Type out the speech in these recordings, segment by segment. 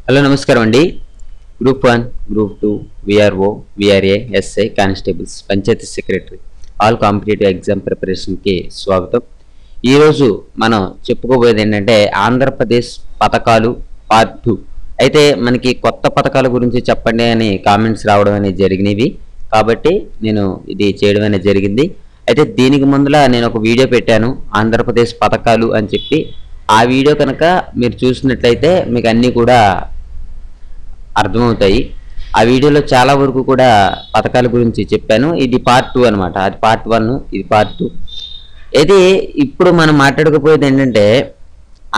Hello నమస్కారం అండి. Group 1, group 2, VRO, VRA, SI, constables, panchayat secretary all competitive exam ప్రిపరేషన్కి స్వాగతం. ఈరోజు మనం చెప్పుకోబోయేది ఏంటంటే ఆంధ్రప్రదేశ్ పథకాలు పార్ట్ 2. అయితే మనకి కొత్త పథకాల గురించి చెప్పండి అని కామెంట్స్ రావడం అనేది జరిగినవి, కాబట్టి నేను ఇది చేయడం అనేది జరిగింది. అయితే దీనికి ముందులా నేను ఒక వీడియో పెట్టాను ఆంధ్రప్రదేశ్ పథకాలు అని చెప్పి. ఆ వీడియో కనుక మీరు చూసినట్లయితే మీకు అన్నీ కూడా అర్థమవుతాయి. ఆ వీడియోలో చాలా వరకు కూడా పథకాల గురించి చెప్పాను. ఇది పార్ట్ 2 అనమాట. అది పార్ట్ 1, ఇది పార్ట్ 2. అయితే ఇప్పుడు మనం మాట్లాడకపోయేది ఏంటంటే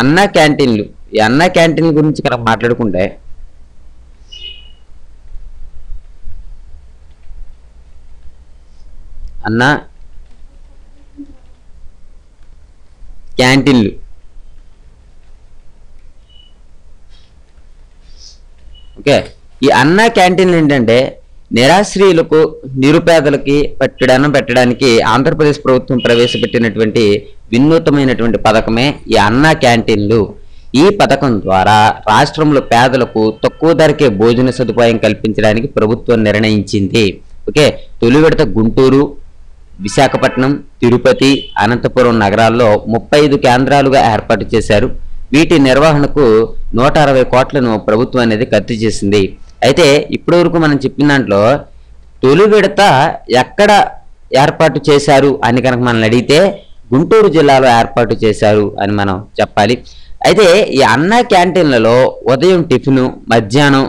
అన్నా క్యాంటీన్లు. ఈ అన్నా క్యాంటీన్ల గురించి కనుక మాట్లాడుకుంటే అన్నా క్యాంటీన్లు ఓకే. ఈ అన్నా క్యాంటీన్లు ఏంటంటే నిరాశ్రయులకు, నిరుపేదలకి పట్టడనం పెట్టడానికి ఆంధ్రప్రదేశ్ ప్రభుత్వం ప్రవేశపెట్టినటువంటి వినూత్నమైనటువంటి పథకమే ఈ అన్నా క్యాంటీన్లు. ఈ పథకం ద్వారా రాష్ట్రంలో పేదలకు తక్కువ ధరకే భోజన సదుపాయం కల్పించడానికి ప్రభుత్వం నిర్ణయించింది. ఓకే. తొలి విడత గుంటూరు, విశాఖపట్నం, తిరుపతి, అనంతపురం నగరాల్లో 35 కేంద్రాలుగా ఏర్పాటు చేశారు. వీటి నిర్వహణకు 160 కోట్లను ప్రభుత్వం అనేది ఖర్చు చేసింది. అయితే ఇప్పటి వరకు మనం చెప్పిన దాంట్లో తొలి విడత ఎక్కడ ఏర్పాటు చేశారు అని కనుక మనం అడిగితే గుంటూరు జిల్లాలో ఏర్పాటు చేశారు అని మనం చెప్పాలి. అయితే ఈ అన్నా క్యాంటీన్లలో ఉదయం టిఫిను, మధ్యాహ్నం,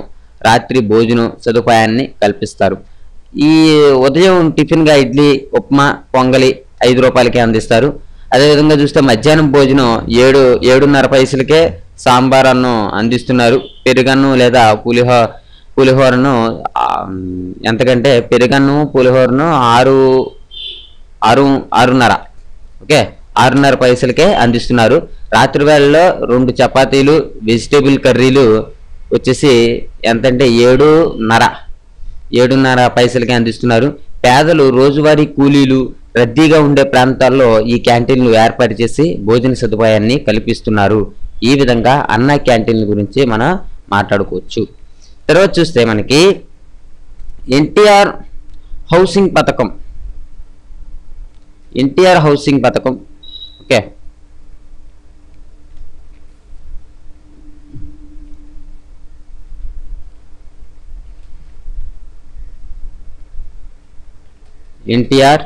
రాత్రి భోజనం సదుపాయాన్ని కల్పిస్తారు. ఈ ఉదయం టిఫిన్గా ఇడ్లీ, ఉప్మా, పొంగలి 5 రూపాయలకే అందిస్తారు. అదేవిధంగా చూస్తే మధ్యాహ్నం భోజనం 7.5 పైసలకే సాంబార్ అన్నం అందిస్తున్నారు. పెరుగన్నం లేదా పులిహోరను ఎంతకంటే పెరుగన్నం, పులిహోరను 6.5 ఓకే 6.5 పైసలకే అందిస్తున్నారు. రాత్రి వేళల్లో 2 చపాతీలు, వెజిటేబుల్ కర్రీలు వచ్చేసి ఎంతంటే 7.5 పైసలకే అందిస్తున్నారు. పేదలు, రోజువారీ కూలీలు రద్దీగా ఉండే ప్రాంతాల్లో ఈ క్యాంటీన్లు ఏర్పాటు చేసి భోజన సదుపాయాన్ని కల్పిస్తున్నారు. ఈ విధంగా అన్నా క్యాంటీన్ల గురించి మనం మాట్లాడుకోవచ్చు. తర్వాత చూస్తే మనకి ఎన్టీఆర్ హౌసింగ్ పథకం. ఎన్టీఆర్ హౌసింగ్ పథకం ఓకే. ఎన్టీఆర్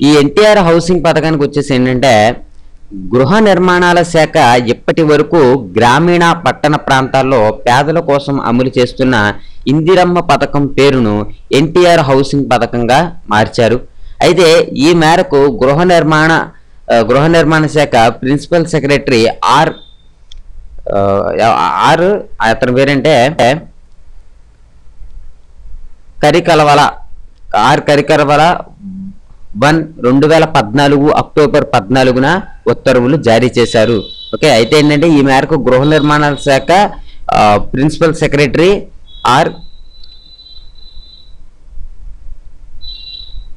ఈ ఎన్టీఆర్ హౌసింగ్ పథకానికి వచ్చేసి ఏంటంటే గృహ నిర్మాణాల శాఖ ఇప్పటి వరకు గ్రామీణ, పట్టణ ప్రాంతాల్లో పేదల కోసం అమలు చేస్తున్న ఇందిరమ్మ పథకం పేరును ఎన్టీఆర్ హౌసింగ్ పథకంగా మార్చారు. అయితే ఈ మేరకు గృహ నిర్మాణ శాఖ ప్రిన్సిపల్ సెక్రటరీ అతని పేరంటే కరికలవల 2014 అక్టోబర్ 14న ఉత్తర్వులు జారీ చేశారు. ఓకే. అయితే ఏంటంటే ఈ మేరకు గృహ నిర్మాణాల శాఖ ప్రిన్సిపల్ సెక్రటరీ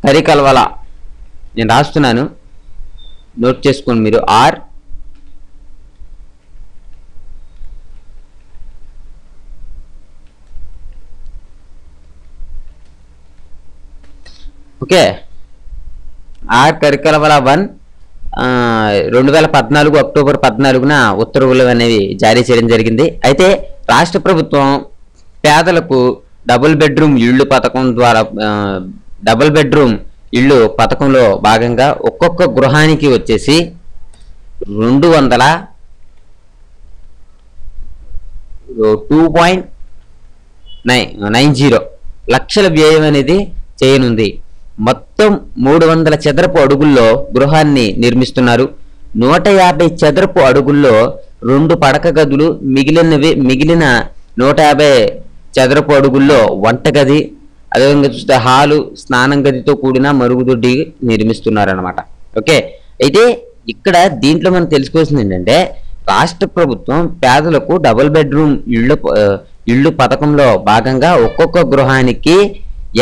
కరికల్వల, నేను రాస్తున్నాను, నోట్ చేసుకోండి మీరు. ఓకే. కరికలవల 2014 అక్టోబర్ 14న ఉత్తర్వులు అనేవి జారీ చేయడం జరిగింది. అయితే రాష్ట్ర ప్రభుత్వం పేదలకు డబుల్ బెడ్రూమ్ ఇళ్ళు పథకంలో భాగంగా ఒక్కొక్క గృహానికి వచ్చేసి 2.90 లక్షల వ్యయం అనేది చేయనుంది. మొత్తం 300 చదరపు అడుగుల్లో గృహాన్ని నిర్మిస్తున్నారు. 150 చదరపు అడుగుల్లో 2 పడక గదులు, మిగిలిన 150 చదరపు అడుగుల్లో వంటగది, అదేవిధంగా చూస్తే హాలు, స్నానం గదితో కూడిన మరుగుదొడ్డి నిర్మిస్తున్నారన్నమాట. ఓకే. అయితే ఇక్కడ దీంట్లో మనం తెలుసుకోవాల్సింది ఏంటంటే రాష్ట్ర ప్రభుత్వం పేదలకు డబుల్ బెడ్రూమ్ ఇళ్ళు పథకంలో భాగంగా ఒక్కొక్క గృహానికి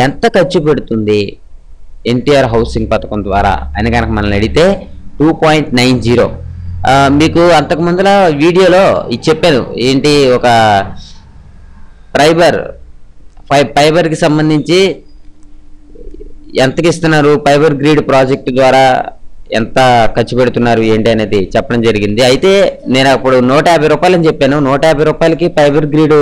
ఎంత ఖర్చు పెడుతుంది ఎన్టీఆర్ హౌసింగ్ పథకం ద్వారా అని కనుక మనల్ని అడిగితే 2.90. మీకు అంతకు ముందుల వీడియోలో ఇది చెప్పాను ఏంటి, ఒక ఫైబర్కి సంబంధించి ఎంతకి ఇస్తున్నారు, ఫైబర్ గ్రిడ్ ప్రాజెక్టు ద్వారా ఎంత ఖర్చు పెడుతున్నారు ఏంటి అనేది చెప్పడం జరిగింది. అయితే నేను అప్పుడు 150 రూపాయలు అని చెప్పాను. 150 రూపాయలకి ఫైబర్ గ్రిడ్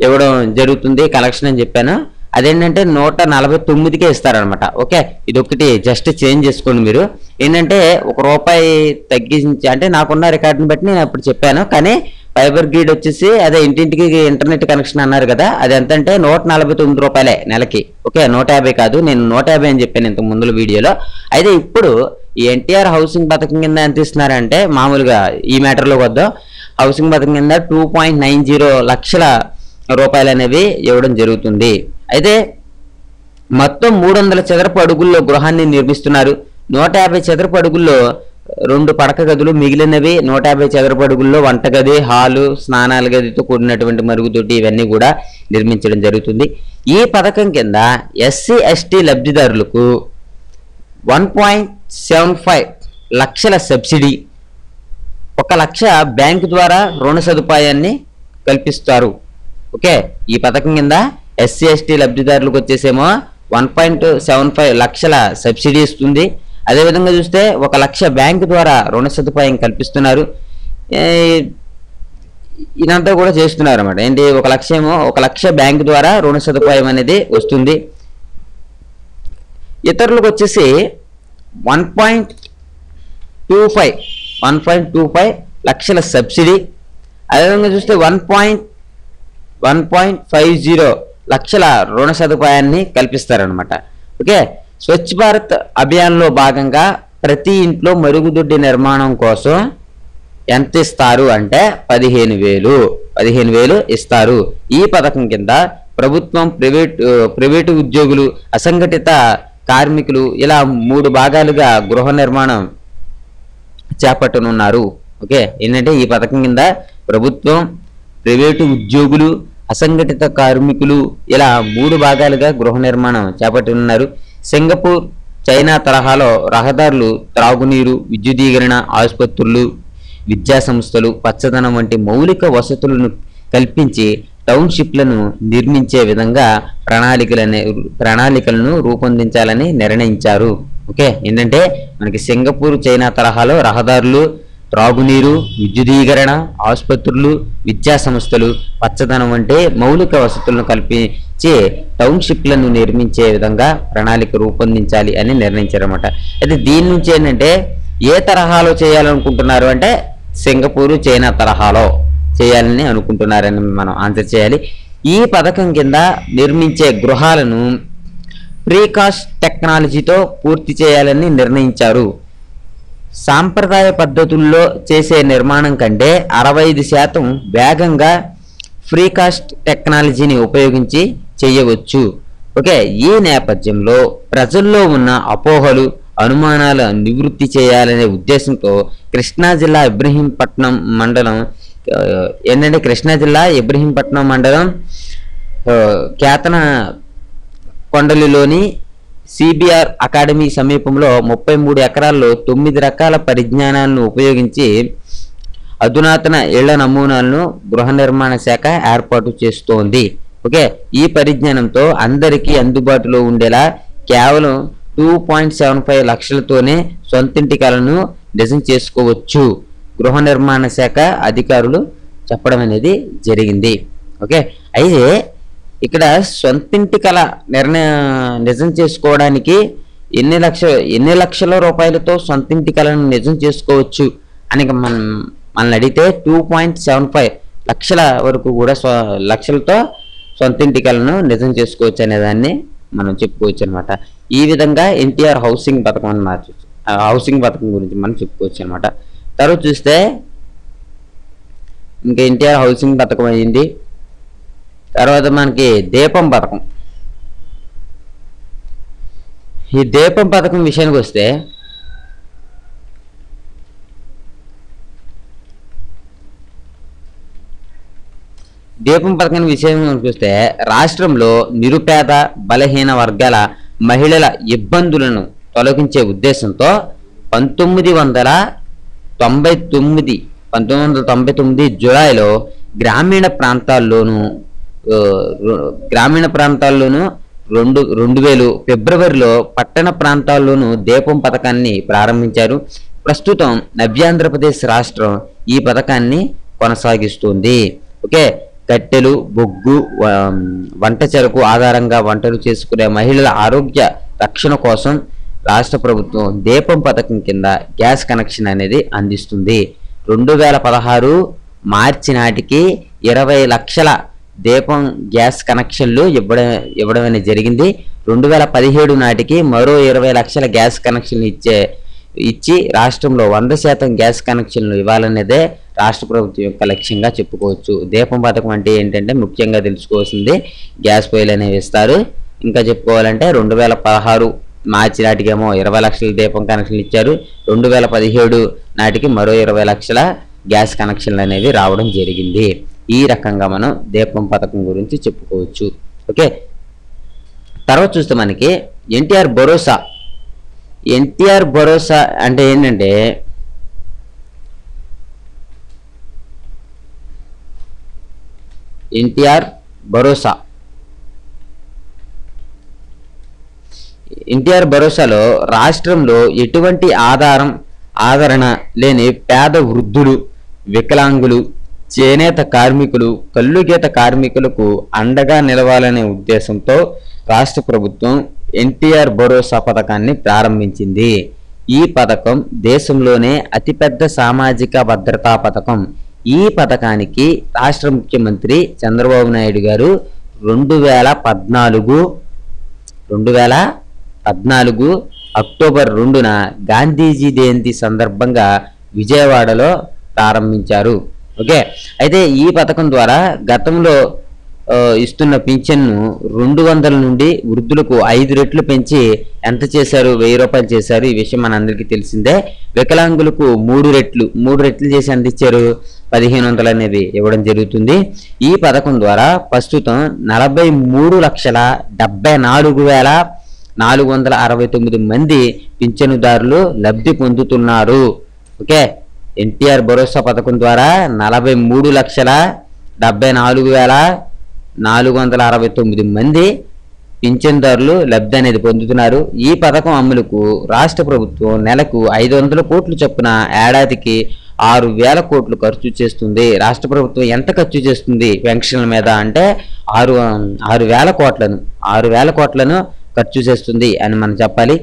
ఇవ్వడం జరుగుతుంది కలెక్షన్ అని చెప్పాను. అదేంటంటే 149కే ఇస్తారనమాట. ఓకే, ఇది ఒకటి జస్ట్ చేంజ్ చేసుకోండి మీరు. ఏంటంటే ₹1 తగ్గించి, అంటే నాకున్న రికార్డుని బట్టి నేను అప్పుడు చెప్పాను. కానీ ఫైబర్ గ్రిడ్ వచ్చేసి అదే ఇంటింటికి ఇంటర్నెట్ కనెక్షన్ అన్నారు కదా, అది ఎంత అంటే ₹149 నెలకి. ఓకే, 150 కాదు, నేను 150 అని చెప్పాను ఇంతకు ముందు వీడియోలో. అయితే ఇప్పుడు ఈ ఎన్టీఆర్ హౌసింగ్ పథకం కింద ఎంత ఇస్తున్నారంటే, మామూలుగా ఈ మ్యాటర్లోకి వద్దాం. హౌసింగ్ పథకం కింద 2.90 లక్షల రూపాయలు అనేవి ఇవ్వడం జరుగుతుంది. అయితే మొత్తం 300 చదరపు అడుగుల్లో గృహాన్ని నిర్మిస్తున్నారు. 150 చదరపు అడుగుల్లో 2 పడక గదులు, మిగిలినవి 150 చదరపు అడుగుల్లో వంటగది, హాలు, స్నానాల గదితో కూడినటువంటి మరుగుదొడ్డి ఇవన్నీ కూడా నిర్మించడం జరుగుతుంది. ఈ పథకం కింద SC/ST లబ్ధిదారులకు 1.75 లక్షల సబ్సిడీ, 1 లక్ష బ్యాంకు ద్వారా రుణ సదుపాయాన్ని కల్పిస్తారు. ఓకే, ఈ పథకం కింద SC/ST లబ్ధిదారులకు వచ్చేసేమో 1.75 లక్షల సబ్సిడీ ఇస్తుంది. అదేవిధంగా చూస్తే 1 లక్ష బ్యాంకు ద్వారా రుణ సదుపాయం కల్పిస్తున్నారు. ఇదంతా కూడా చేస్తున్నారు అన్నమాట. ఏంటి, 1 లక్ష ఏమో 1 లక్ష బ్యాంకు ద్వారా రుణ సదుపాయం అనేది వస్తుంది. ఇతరులకు వచ్చేసి 1.25 లక్షల సబ్సిడీ. అదేవిధంగా చూస్తే 1.50 లక్షల రుణ సదుపాయాన్ని కల్పిస్తారనమాట. ఓకే, స్వచ్ఛ భారత్ అభియాన్లో భాగంగా ప్రతి ఇంట్లో మరుగుదొడ్డి నిర్మాణం కోసం ఎంత ఇస్తారు అంటే 15,000 ఇస్తారు. ఈ పథకం కింద ప్రభుత్వం, ప్రైవేటు ఉద్యోగులు, అసంఘటిత కార్మికులు ఇలా 3 భాగాలుగా గృహ నిర్మాణం చేపట్టనున్నారు. ఓకే, ఏంటంటే ఈ పథకం కింద ప్రభుత్వం, ప్రైవేటు ఉద్యోగులు, అసంఘటిత కార్మికులు ఇలా 3 భాగాలుగా గృహ నిర్మాణం చేపట్టనున్నారు. సింగపూర్, చైనా తరహాలో రహదారులు, త్రాగునీరు, విద్యుదీకరణ, ఆసుపత్రులు, విద్యా సంస్థలు, పచ్చదనం వంటి మౌలిక వసతులను కల్పించి టౌన్షిప్లను నిర్మించే విధంగా ప్రణాళికలను రూపొందించాలని నిర్ణయించారు. ఓకే, ఏంటంటే మనకి సింగపూర్, చైనా తరహాలో రహదారులు, త్రాగునీరు, విద్యుదీకరణ, ఆసుపత్రులు, విద్యా సంస్థలు, పచ్చదనం వంటి మౌలిక వసతులను కల్పించి టౌన్షిప్లను నిర్మించే విధంగా ప్రణాళిక రూపొందించాలి అని నిర్ణయించారన్నమాట. అయితే దీని నుంచి ఏంటంటే ఏ తరహాలో చేయాలనుకుంటున్నారు అంటే సింగపూరు, చైనా తరహాలో చేయాలని అనుకుంటున్నారని మనం ఆన్సర్ చేయాలి. ఈ పథకం కింద నిర్మించే గృహాలను ప్రీకాస్ట్ టెక్నాలజీతో పూర్తి చేయాలని నిర్ణయించారు. సాంప్రదాయ పద్ధతుల్లో చేసే నిర్మాణం కంటే 65% వేగంగా ప్రీకాస్ట్ టెక్నాలజీని ఉపయోగించి చేయవచ్చు. ఓకే, ఈ నేపథ్యంలో ప్రజల్లో ఉన్న అపోహలు, అనుమానాల నివృత్తి చేయాలనే ఉద్దేశంతో కృష్ణా జిల్లా ఇబ్రహీంపట్నం మండలం కేతన కొండలిలోని సిబిఆర్ అకాడమీ సమీపంలో 33 ఎకరాల్లో 9 రకాల పరిజ్ఞానాలను ఉపయోగించి అధునాతన ఇళ్ల నమూనాలను గృహ నిర్మాణ శాఖ ఏర్పాటు చేస్తోంది. ఓకే, ఈ పరిజ్ఞానంతో అందరికీ అందుబాటులో ఉండేలా కేవలం 2.75 లక్షలతోనే సొంతింటి కలను డిజైన్ చేసుకోవచ్చు గృహ నిర్మాణ శాఖ అధికారులు చెప్పడం అనేది జరిగింది. ఓకే, అయితే ఇక్కడ సొంతింటి కల నిజం చేసుకోవడానికి ఎన్ని లక్షల రూపాయలతో సొంతింటి కలను నిజం చేసుకోవచ్చు అని మనల్ని అడిగితే 2.75 లక్షల వరకు కూడా లక్షలతో సొంతింటి కలను నిజం చేసుకోవచ్చు అనే దాన్ని మనం చెప్పుకోవచ్చు అనమాట. ఈ విధంగా ఎన్టీఆర్ హౌసింగ్ పథకం హౌసింగ్ పథకం గురించి మనం చెప్పుకోవచ్చు అనమాట. తర్వాత చూస్తే ఇంకా ఎన్టీఆర్ హౌసింగ్ పథకం అయింది. తర్వాత మనకి దీపం పథకం. ఈ దీపం పథకం విషయానికి వస్తే దీపం పథకం విషయం చూస్తే రాష్ట్రంలో నిరుపేద బలహీన వర్గాల మహిళల ఇబ్బందులను తొలగించే ఉద్దేశంతో 1999 జూలైలో గ్రామీణ ప్రాంతాల్లోనూ 2000 ఫిబ్రవరిలో పట్టణ ప్రాంతాల్లోనూ దీపం పథకాన్ని ప్రారంభించారు. ప్రస్తుతం నవ్యాంధ్రప్రదేశ్ రాష్ట్రం ఈ పథకాన్ని కొనసాగిస్తుంది. ఓకే, కట్టెలు, బొగ్గు, వంట చెరకు ఆధారంగా వంటలు చేసుకునే మహిళల ఆరోగ్య రక్షణ కోసం రాష్ట్ర ప్రభుత్వం దీపం పథకం కింద గ్యాస్ కనెక్షన్ అనేది అందిస్తుంది. 2016 మార్చి నాటికి 20 లక్షల దీపం గ్యాస్ కనెక్షన్లు ఇవ్వడం అనేది జరిగింది. 2017 నాటికి మరో 20 లక్షల గ్యాస్ కనెక్షన్లు ఇచ్చి రాష్ట్రంలో 100% గ్యాస్ కనెక్షన్లు ఇవ్వాలనేదే రాష్ట్ర ప్రభుత్వం యొక్క లక్ష్యంగా చెప్పుకోవచ్చు. దీపం పథకం అంటే ఏంటంటే ముఖ్యంగా తెలుసుకోవాల్సింది గ్యాస్ పొయ్యిలు అనేవి ఇస్తారు. ఇంకా చెప్పుకోవాలంటే 2016 మార్చి నాటికేమో 20 లక్షల దీపం కనెక్షన్లు ఇచ్చారు. 2017 నాటికి మరో 20 లక్షల గ్యాస్ కనెక్షన్లు అనేవి రావడం జరిగింది. ఈ రకంగా మనం దీపం పథకం గురించి చెప్పుకోవచ్చు. ఓకే, తర్వాత చూస్తే మనకి ఎన్టీఆర్ భరోసా. ఎన్టీఆర్ భరోసా అంటే ఏంటంటే ఎన్టీఆర్ భరోసాలో రాష్ట్రంలో ఎటువంటి ఆదరణ లేని పేద వృద్ధులు, వికలాంగులు, చేనేత కార్మికులు, కల్లుగీత కార్మికులకు అండగా నిలవాలనే ఉద్దేశంతో రాష్ట్ర ప్రభుత్వం ఎన్టీఆర్ భరోసా పథకాన్ని ప్రారంభించింది. ఈ పథకం దేశంలోనే అతిపెద్ద సామాజిక భద్రతా పథకం. ఈ పథకానికి రాష్ట్ర ముఖ్యమంత్రి చంద్రబాబు నాయుడు గారు 2014 అక్టోబర్ 2న గాంధీజీ జయంతి సందర్భంగా విజయవాడలో ప్రారంభించారు. ఓకే, అయితే ఈ పథకం ద్వారా గతంలో ఇస్తున్న పింఛన్ను 200 నుండి వృద్ధులకు 5 రెట్లు పెంచి ఎంత చేశారు? 1000 రూపాయలు చేశారు. ఈ విషయం మనందరికీ తెలిసిందే. వికలాంగులకు 3 రెట్లు చేసి ఎంత ఇచ్చారు? 1500 అనేది ఇవ్వడం జరుగుతుంది. ఈ పథకం ద్వారా ప్రస్తుతం 43,74,469 మంది పింఛనుదారులు లబ్ధి పొందుతున్నారు. ఓకే, ఎన్టీఆర్ భరోసా పథకం ద్వారా 43,74,469 మంది పింఛన్దారులు లబ్ధి అనేది పొందుతున్నారు. ఈ పథకం అమలుకు రాష్ట్ర ప్రభుత్వం నెలకు 500 కోట్లు చొప్పున ఏడాదికి 6,000 కోట్లు ఖర్చు చేస్తుంది. రాష్ట్ర ప్రభుత్వం ఎంత ఖర్చు చేస్తుంది పెన్షన్ల మీద అంటే 6,000 కోట్లను ఖర్చు చేస్తుంది అని మనం చెప్పాలి.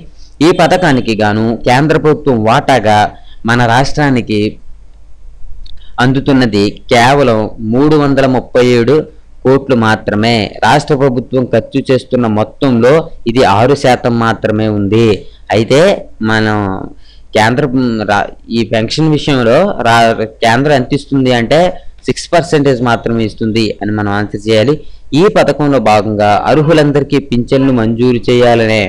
ఈ పథకానికి గాను కేంద్ర ప్రభుత్వం వాటాగా మన రాష్ట్రానికి అందుతున్నది కేవలం 337 కోట్లు మాత్రమే. రాష్ట్ర ప్రభుత్వం ఖర్చు చేస్తున్న మొత్తంలో ఇది 6% మాత్రమే ఉంది. అయితే మనం ఈ పెన్షన్ విషయంలో కేంద్రం ఎంత ఇస్తుంది అంటే 6% మాత్రమే ఇస్తుంది అని మనం ఆన్సర్ చేయాలి. ఈ పథకంలో భాగంగా అర్హులందరికీ పింఛన్లు మంజూరు చేయాలనే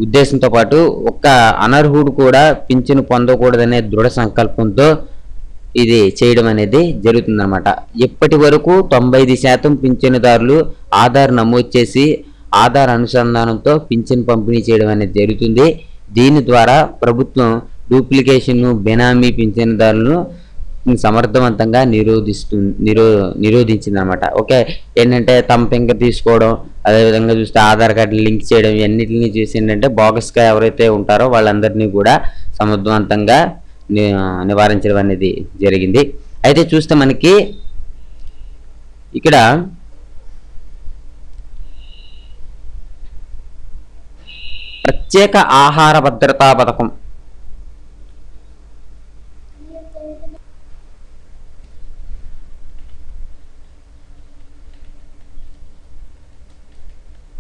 ఉద్దేశంతో పాటు ఒక్క అనర్హుడు కూడా పింఛను పొందకూడదనే దృఢ సంకల్పంతో ఇది చేయడం అనేది జరుగుతుందన్నమాట. ఇప్పటి వరకు 95% పింఛనుదారులు ఆధార్ నమోదు చేసి ఆధార్ అనుసంధానంతో పింఛను పంపిణీ చేయడం అనేది జరుగుతుంది. దీని ద్వారా ప్రభుత్వం డూప్లికేషన్, బెనామీ పింఛనుదారులను సమర్థవంతంగా నిరోధించింది అనమాట. ఓకే, ఏంటంటే తమ ఫింగర్ తీసుకోవడం, అదేవిధంగా చూస్తే ఆధార్ కార్డు లింక్ చేయడం, ఇవన్నిటిని చూసి ఏంటంటే బోగస్గా ఎవరైతే ఉంటారో వాళ్ళందరినీ కూడా సమర్థవంతంగా నివారించడం అనేది జరిగింది. అయితే చూస్తే మనకి ఇక్కడ ప్రత్యేక ఆహార భద్రతా పథకం.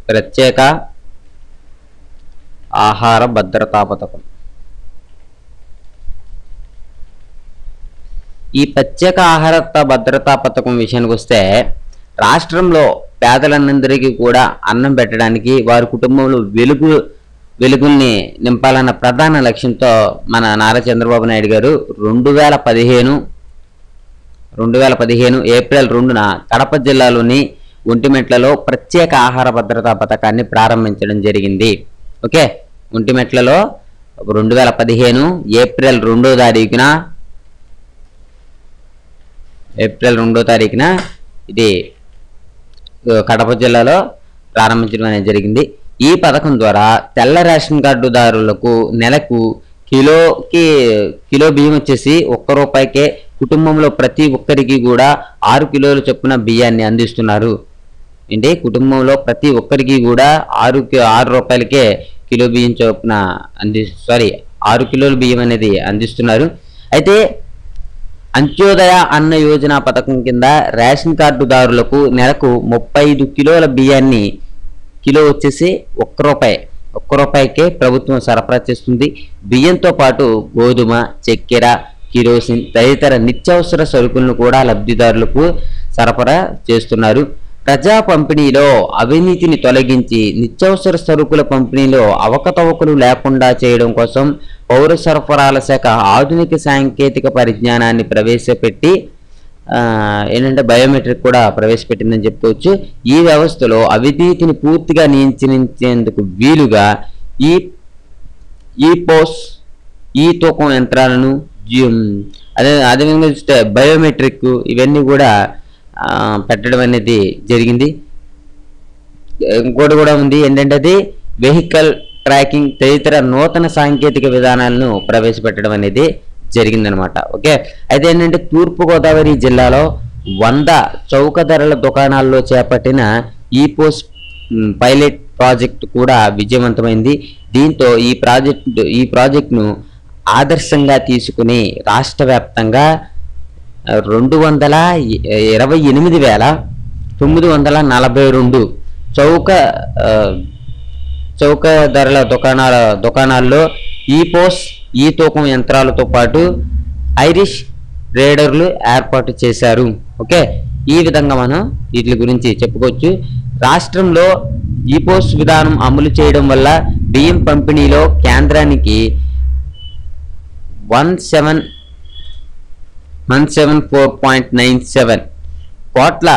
ప్రత్యేక ఆహార భద్రతా పథకం. ఈ ప్రత్యేక ఆహార భద్రతా పథకం విషయానికి వస్తే రాష్ట్రంలో పేదలందరికీ కూడా అన్నం పెట్టడానికి, వారి కుటుంబంలో వెలుగుల్ని నింపాలన్న ప్రధాన లక్ష్యంతో మన నారా చంద్రబాబు నాయుడు గారు 2015 ఏప్రిల్ 2న కడప జిల్లాలోని ఒంటిమిట్లలో ప్రత్యేక ఆహార భద్రతా పథకాన్ని ప్రారంభించడం జరిగింది. ఓకే, ఒంటిమిట్లలో 2015 ఏప్రిల్ 2వ తారీఖున ఇది కడప జిల్లాలో ప్రారంభించడం అనేది జరిగింది. ఈ పథకం ద్వారా తెల్ల రేషన్ కార్డుదారులకు నెలకు కిలో బియ్యం వచ్చేసి ₹1 కుటుంబంలో ప్రతి ఒక్కరికి కూడా 6 కిలోల చొప్పున బియ్యాన్ని అందిస్తున్నారు. అంటే కుటుంబంలో ప్రతి ఒక్కరికి కూడా 6 రూపాయలకే కిలో బియ్యం చొప్పున 6 కిలోల బియ్యం అనేది అందిస్తున్నారు. అయితే అంత్యోదయ అన్న యోజన పథకం కింద రేషన్ కార్డుదారులకు నెలకు 35 కిలోల బియ్యాన్ని కిలో వచ్చేసి ₹1కే ప్రభుత్వం సరఫరా చేస్తుంది. బియ్యంతో పాటు గోధుమ, చక్కెర, కిరోసిన్ తదితర నిత్యావసర సరుకులను కూడా లబ్ధిదారులకు సరఫరా చేస్తున్నారు. ప్రజా పంపిణీలో అవినీతిని తొలగించి నిత్యావసర సరుకుల పంపిణీలో అవకతవకలు లేకుండా చేయడం కోసం పౌర సరఫరాల శాఖ ఆధునిక సాంకేతిక పరిజ్ఞానాన్ని ప్రవేశపెట్టి ఏంటంటే బయోమెట్రిక్ కూడా ప్రవేశపెట్టిందని చెప్పుకోవచ్చు. ఈ వ్యవస్థలో అవినీతిని పూర్తిగా నియంత్రించేందుకు వీలుగా ఈ పోస్ ఈ తూకం యంత్రాలను అదేవిధంగా చూస్తే బయోమెట్రిక్ ఇవన్నీ కూడా పెట్టడం అనేది జరిగింది. ఇంకోటి కూడా ఉంది ఏంటంటే అది వెహికల్ ట్రాకింగ్ తదితర నూతన సాంకేతిక విధానాలను ప్రవేశపెట్టడం అనేది జరిగిందనమాట. ఓకే, అయితే ఏంటంటే తూర్పుగోదావరి జిల్లాలో 100 చౌక ధరల దుకాణాల్లో చేపట్టిన ఈ పోస్ పైలట్ ప్రాజెక్టు కూడా విజయవంతమైంది. దీంతో ఈ ప్రాజెక్టును ఆదర్శంగా తీసుకుని రాష్ట్ర వ్యాప్తంగా 228,942 చౌక ధరల దుకాణాల్లో ఈ పోస్ ఈ తూకం యంత్రాలతో పాటు ఐరిష్ రేడర్లు ఏర్పాటు చేశారు. ఓకే, ఈ విధంగా మనం వీటి గురించి చెప్పుకోవచ్చు. రాష్ట్రంలో ఈ పోస్ విధానం అమలు చేయడం వల్ల బియ్యం పంపిణీలో కేంద్రానికి 174.97 కోట్ల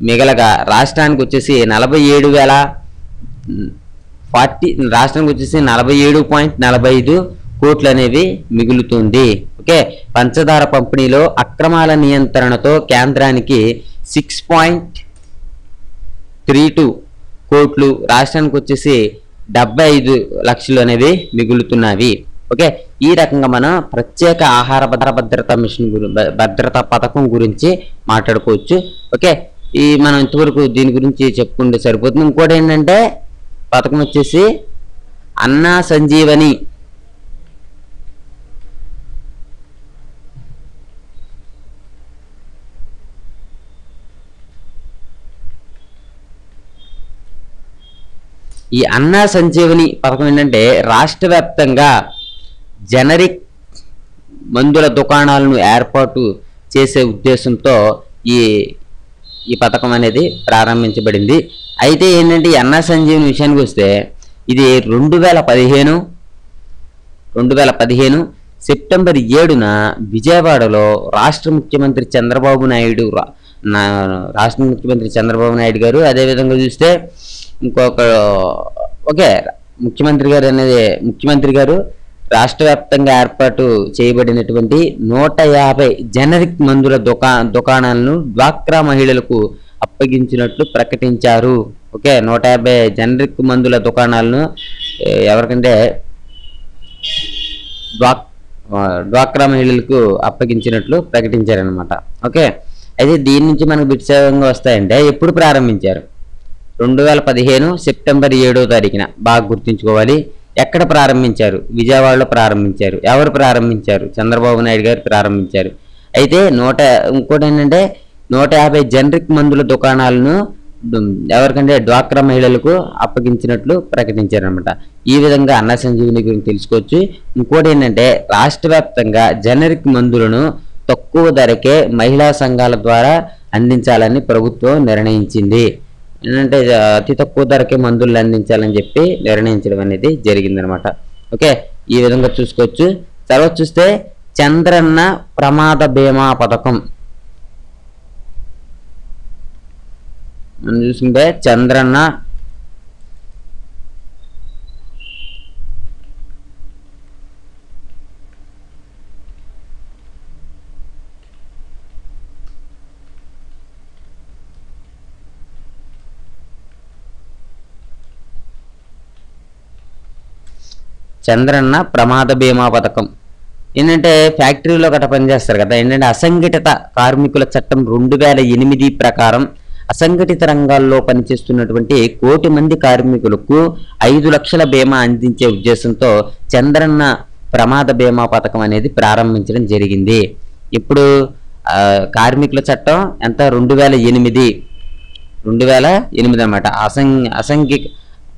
మిగలగా రాష్ట్రానికి వచ్చేసి 47.45 కోట్లు అనేవి మిగులుతుంది. ఓకే, పంచదార పంపిణీలో అక్రమాల నియంత్రణతో కేంద్రానికి 6.32 కోట్లు, రాష్ట్రానికి వచ్చేసి 75 లక్షలు అనేవి మిగులుతున్నవి. ఓకే, ఈ రకంగా మనం ప్రత్యేక ఆహార భద్రతా పథకం గురించి మాట్లాడుకోవచ్చు. ఓకే, మనం ఇంతవరకు దీని గురించి చెప్పుకుంటే సరిపోతుంది. ఇంకోటి ఏంటంటే పథకం వచ్చేసి అన్నా సంజీవని. ఈ అన్నా సంజీవని పథకం ఏంటంటే రాష్ట్ర వ్యాప్తంగా జనరిక్ మందుల దుకాణాలను ఏర్పాటు చేసే ఉద్దేశంతో ఈ పథకం అనేది ప్రారంభించబడింది. అయితే ఏంటంటే ఈ అన్నా సంజీవని విషయానికి వస్తే ఇది 2015 సెప్టెంబర్ 7న విజయవాడలో రాష్ట్ర ముఖ్యమంత్రి చంద్రబాబు నాయుడు గారు, అదేవిధంగా చూస్తే ముఖ్యమంత్రి గారు రాష్ట్ర వ్యాప్తంగా ఏర్పాటు చేయబడినటువంటి 150 జనరిక్ మందుల దుకాణాలను డ్వాక్రా మహిళలకు అప్పగించినట్లు ప్రకటించారు. ఓకే, 150 జనరిక్ మందుల దుకాణాలను ఎవరికంటే డ్వాక్రా మహిళలకు అప్పగించినట్లు ప్రకటించారనమాట. ఓకే, అయితే దీని నుంచి మనకు బిట్సేవంగా వస్తాయంటే ఎప్పుడు ప్రారంభించారు? 2015 సెప్టెంబర్ 7వ తారీఖున. బాగా గుర్తుంచుకోవాలి. ఎక్కడ ప్రారంభించారు? విజయవాడలో ప్రారంభించారు. ఎవరు ప్రారంభించారు? చంద్రబాబు నాయుడు గారు ప్రారంభించారు. అయితే ఇంకోటి ఏంటంటే 150 జనరిక్ మందుల దుకాణాలను ఎవరికంటే డ్వాక్రా మహిళలకు అప్పగించినట్లు ప్రకటించారనమాట. ఈ విధంగా అన్నా సంజీవని గురించి తెలుసుకోవచ్చు. ఇంకోటి ఏంటంటే రాష్ట్ర వ్యాప్తంగా జనరిక్ మందులను తక్కువ ధరకే మహిళా సంఘాల ద్వారా అందించాలని ప్రభుత్వం నిర్ణయించింది. ఏంటంటే అతి తక్కువ ధరకే మందులు అందించాలని చెప్పి నిర్ణయించడం అనేది జరిగిందనమాట. ఓకే, ఈ విధంగా చూసుకోవచ్చు. తర్వాత చూస్తే చంద్రన్న ప్రమాద బీమా పథకం. మనం చూసుకుంటే చంద్రన్న చంద్రన్న ప్రమాద బీమా పథకం ఏంటంటే ఫ్యాక్టరీలో గట్రా పనిచేస్తారు కదా, ఏంటంటే అసంఘటిత కార్మికుల చట్టం 2008 ప్రకారం అసంఘటిత రంగాల్లో పనిచేస్తున్నటువంటి 1 కోటి మంది కార్మికులకు 5 లక్షల బీమా అందించే ఉద్దేశంతో చంద్రన్న ప్రమాద బీమా పథకం అనేది ప్రారంభించడం జరిగింది. ఇప్పుడు కార్మికుల చట్టం ఎంత 2008 అన్నమాట.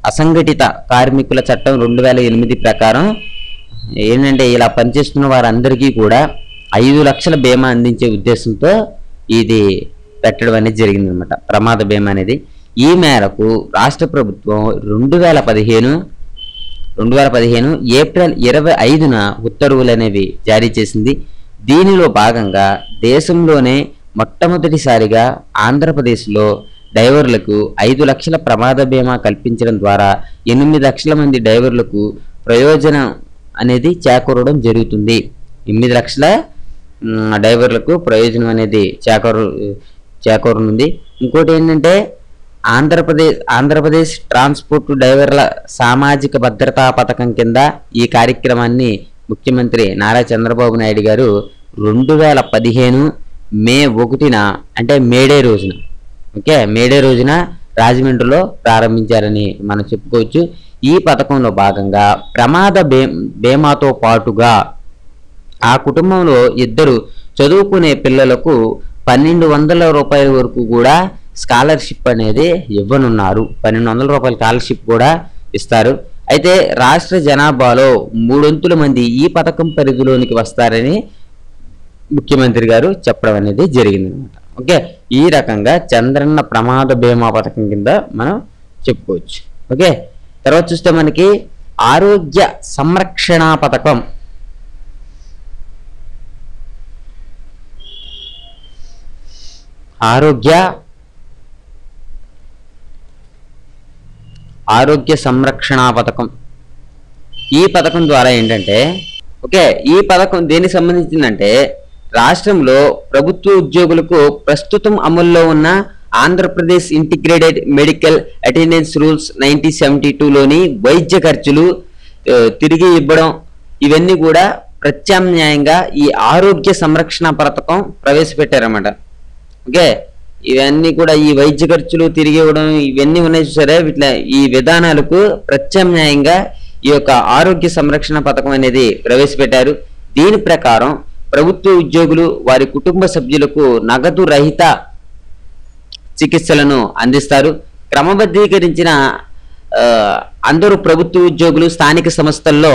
అసంఘటిత కార్మికుల చట్టం 2008 ప్రకారం ఏంటంటే ఇలా పనిచేస్తున్న వారందరికీ కూడా 5 లక్షల బీమా అందించే ఉద్దేశంతో ఇది పెట్టడం అనేది జరిగింది అనమాట, ప్రమాద బీమా అనేది. ఈ మేరకు రాష్ట్ర ప్రభుత్వం 2015 ఏప్రిల్ 25న ఉత్తర్వులు అనేవి జారీ చేసింది. దీనిలో భాగంగా దేశంలోనే మొట్టమొదటిసారిగా ఆంధ్రప్రదేశ్లో డ్రైవర్లకు 5 లక్షల ప్రమాద బీమా కల్పించడం ద్వారా 8 లక్షల మంది డ్రైవర్లకు ప్రయోజనం అనేది చేకూరడం జరుగుతుంది. 8 లక్షల డ్రైవర్లకు ప్రయోజనం అనేది చేకూరనుంది. ఇంకోటి ఏంటంటే ఆంధ్రప్రదేశ్ ట్రాన్స్పోర్ట్ డ్రైవర్ల సామాజిక భద్రతా పథకం కింద ఈ కార్యక్రమాన్ని ముఖ్యమంత్రి నారా చంద్రబాబు నాయుడు గారు 2015 మే 1న అంటే మేడే రోజున రాజమండ్రిలో ప్రారంభించారని మనం చెప్పుకోవచ్చు. ఈ పథకంలో భాగంగా ప్రమాద బీమాతో పాటుగా ఆ కుటుంబంలో 2 చదువుకునే పిల్లలకు 1200 రూపాయల వరకు కూడా స్కాలర్షిప్ అనేది ఇవ్వనున్నారు. 1200 రూపాయల స్కాలర్షిప్ కూడా ఇస్తారు. అయితే రాష్ట్ర జనాభాలో 3/4 మంది ఈ పథకం పరిధిలోనికి వస్తారని ముఖ్యమంత్రి గారు చెప్పడం అనేది జరిగింది అనమాట. ఓకే, ఈ రకంగా చంద్రన్న ప్రమాద బీమా పథకం కింద మనం చెప్పుకోవచ్చు. ఓకే, తర్వాత చూస్తే మనకి ఆరోగ్య సంరక్షణ పథకం. ఆరోగ్య సంరక్షణ పథకం. ఈ పథకం ద్వారా ఏంటంటే ఈ పథకం దేనికి సంబంధించిందంటే రాష్ట్రంలో ప్రభుత్వ ఉద్యోగులకు ప్రస్తుతం అమల్లో ఉన్న Andhra Pradesh integrated medical attendance rules 1972లోని వైద్య ఖర్చులు తిరిగి ఇవ్వడం, ఇవన్నీ కూడా ప్రత్యామ్నాయంగా ఈ ఆరోగ్య సంరక్షణ పథకం ప్రవేశపెట్టారన్నమాట. ఓకే, ఇవన్నీ కూడా ఈ వైద్య ఖర్చులు తిరిగి ఇవ్వడం ఇవన్నీ ఉన్నాయి చూసారా, ఈ విధానాలకు ప్రత్యామ్నాయంగా ఈ యొక్క ఆరోగ్య సంరక్షణ పథకం అనేది ప్రవేశపెట్టారు. దీని ప్రకారం ప్రభుత్వ ఉద్యోగులు వారి కుటుంబ సభ్యులకు నగదు రహిత చికిత్సలను అందిస్తారు. క్రమబద్ధీకరించిన అందరూ ప్రభుత్వ ఉద్యోగులు, స్థానిక సంస్థల్లో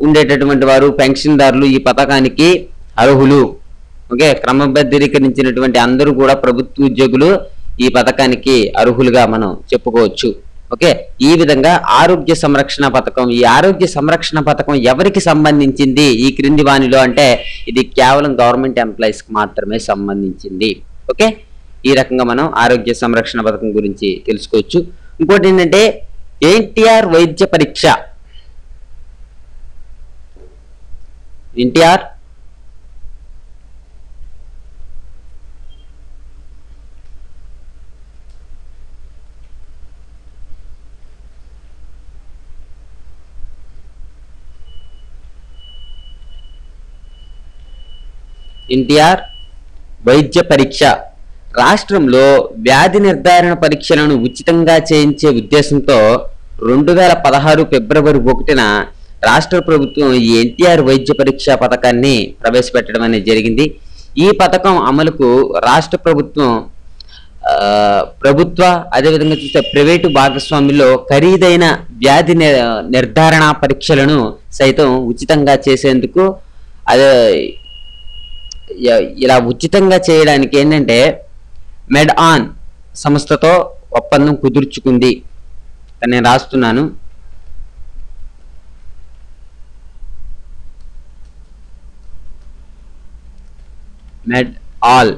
ఉండేటటువంటి వారు, పెన్షన్దారులు ఈ పథకానికి అర్హులు. ఓకే, క్రమబద్ధీకరించినటువంటి అందరూ కూడా ప్రభుత్వ ఉద్యోగులు ఈ పథకానికి అర్హులుగా మనం చెప్పుకోవచ్చు. ఓకే, ఈ విధంగా ఆరోగ్య సంరక్షణ పథకం. ఈ ఆరోగ్య సంరక్షణ పథకం ఎవరికి సంబంధించింది ఈ క్రింది వానిలో అంటే ఇది కేవలం గవర్నమెంట్ ఎంప్లాయీస్ కి మాత్రమే సంబంధించింది. ఓకే, ఈ రకంగా మనం ఆరోగ్య సంరక్షణ పథకం గురించి తెలుసుకోవచ్చు. ఇంకోటి ఏంటంటే ఎన్టీఆర్ వైద్య పరీక్ష. ఎన్టీఆర్ వైద్య పరీక్ష రాష్ట్రంలో వ్యాధి నిర్ధారణ పరీక్షలను ఉచితంగా చేయించే ఉద్దేశంతో 2016 ఫిబ్రవరి 1న రాష్ట్ర ప్రభుత్వం ఈ ఎన్టీఆర్ వైద్య పరీక్ష పథకాన్ని ప్రవేశపెట్టడం అనేది జరిగింది. ఈ పథకం అమలుకు రాష్ట్ర ప్రభుత్వ అదేవిధంగా చూస్తే ప్రైవేటు భాగస్వామ్యంలో ఖరీదైన వ్యాధి నిర్ధారణ పరీక్షలను సైతం ఉచితంగా చేసేందుకు ఇలా ఉచితంగా చేయడానికి ఏంటంటే మెడ్ఆన్ సంస్థతో ఒప్పందం కుదుర్చుకుంది. నేను రాస్తున్నాను. మెడ్ఆల్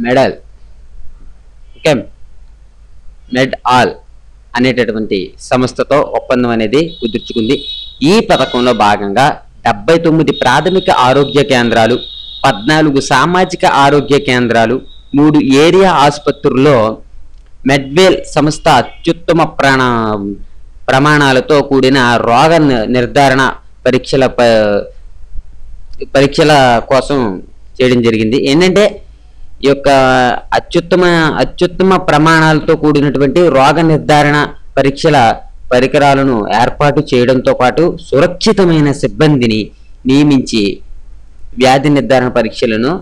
మెడల్, ఓకే, మెడ్ ఆల్ అనేటటువంటి సంస్థతో ఒప్పందం అనేది కుదుర్చుకుంది. ఈ పథకంలో భాగంగా 79 ప్రాథమిక ఆరోగ్య కేంద్రాలు, 14 సామాజిక ఆరోగ్య కేంద్రాలు, 3 ఏరియా ఆసుపత్రుల్లో మెడ్వేల్ సంస్థ అత్యుత్తమ ప్రమాణాలతో కూడిన రోగ నిర్ధారణ పరీక్షల కోసం చేయడం జరిగింది. ఏంటంటే ఈ యొక్క అత్యుత్తమ ప్రమాణాలతో కూడినటువంటి రోగ నిర్ధారణ పరీక్షల పరికరాలను ఏర్పాటు చేయడంతో పాటు సురక్షితమైన సిబ్బందిని నియమించి వ్యాధి నిర్ధారణ పరీక్షలను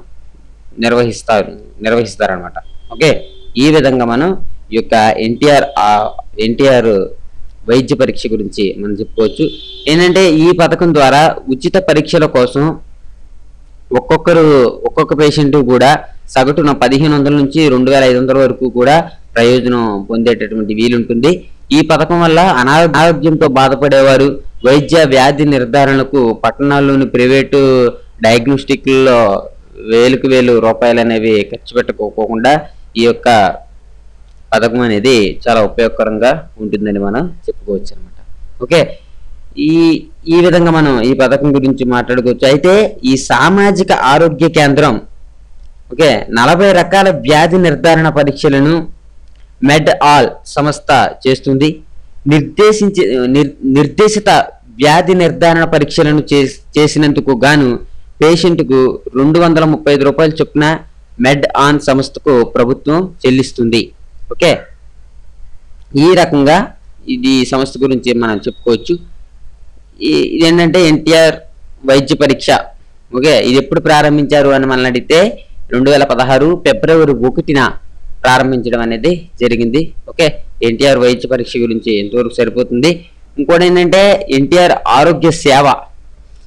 నిర్వహిస్తారనమాట. ఓకే, ఈ విధంగా మనం ఈ యొక్క ఎన్టీఆర్ వైద్య పరీక్ష గురించి మనం చెప్పుకోవచ్చు. ఏంటంటే ఈ పథకం ద్వారా ఉచిత పరీక్షల కోసం ఒక్కొక్క పేషెంట్ కూడా సగటున 1500 నుంచి 2500 వరకు కూడా ప్రయోజనం పొందేటటువంటి వీలుంటుంది. ఈ పథకం వల్ల అనారోగ్యంతో బాధపడేవారు వైద్య వ్యాధి నిర్ధారణకు పట్టణాల్లోని ప్రైవేటు డయాగ్నోస్టిక్లలో వేలు రూపాయలు అనేవి ఖర్చు పెట్టుకోకుండా ఈ యొక్క పథకం అనేది చాలా ఉపయోగకరంగా ఉంటుందని మనం చెప్పుకోవచ్చు అనమాట. ఓకే, ఈ విధంగా మనం ఈ పథకం గురించి మాట్లాడుకోవచ్చు. అయితే ఈ సామాజిక ఆరోగ్య కేంద్రం ఓకే 40 రకాల వ్యాధి నిర్ధారణ పరీక్షలను మెడ్ ఆల్ సంస్థ చేస్తుంది. నిర్దేశిత వ్యాధి నిర్ధారణ పరీక్షలను చేసినందుకు గాను పేషెంట్కు 235 రూపాయల చొప్పున మెడ్ ఆన్ సంస్థకు ప్రభుత్వం చెల్లిస్తుంది. ఓకే, ఈ రకంగా ఇది సంస్థ గురించి మనం చెప్పుకోవచ్చు. ఇదేంటంటే ఎన్టీఆర్ వైద్య పరీక్ష. ఓకే, ఇది ఎప్పుడు ప్రారంభించారు అని మనం అడిగితే 2016 ఫిబ్రవరి 1న ప్రారంభించడం అనేది జరిగింది. ఓకే, ఎన్టీఆర్ వైద్య పరీక్ష గురించి ఎంతవరకు సరిపోతుంది. ఇంకోటి ఏంటంటే ఎన్టీఆర్ ఆరోగ్య సేవ.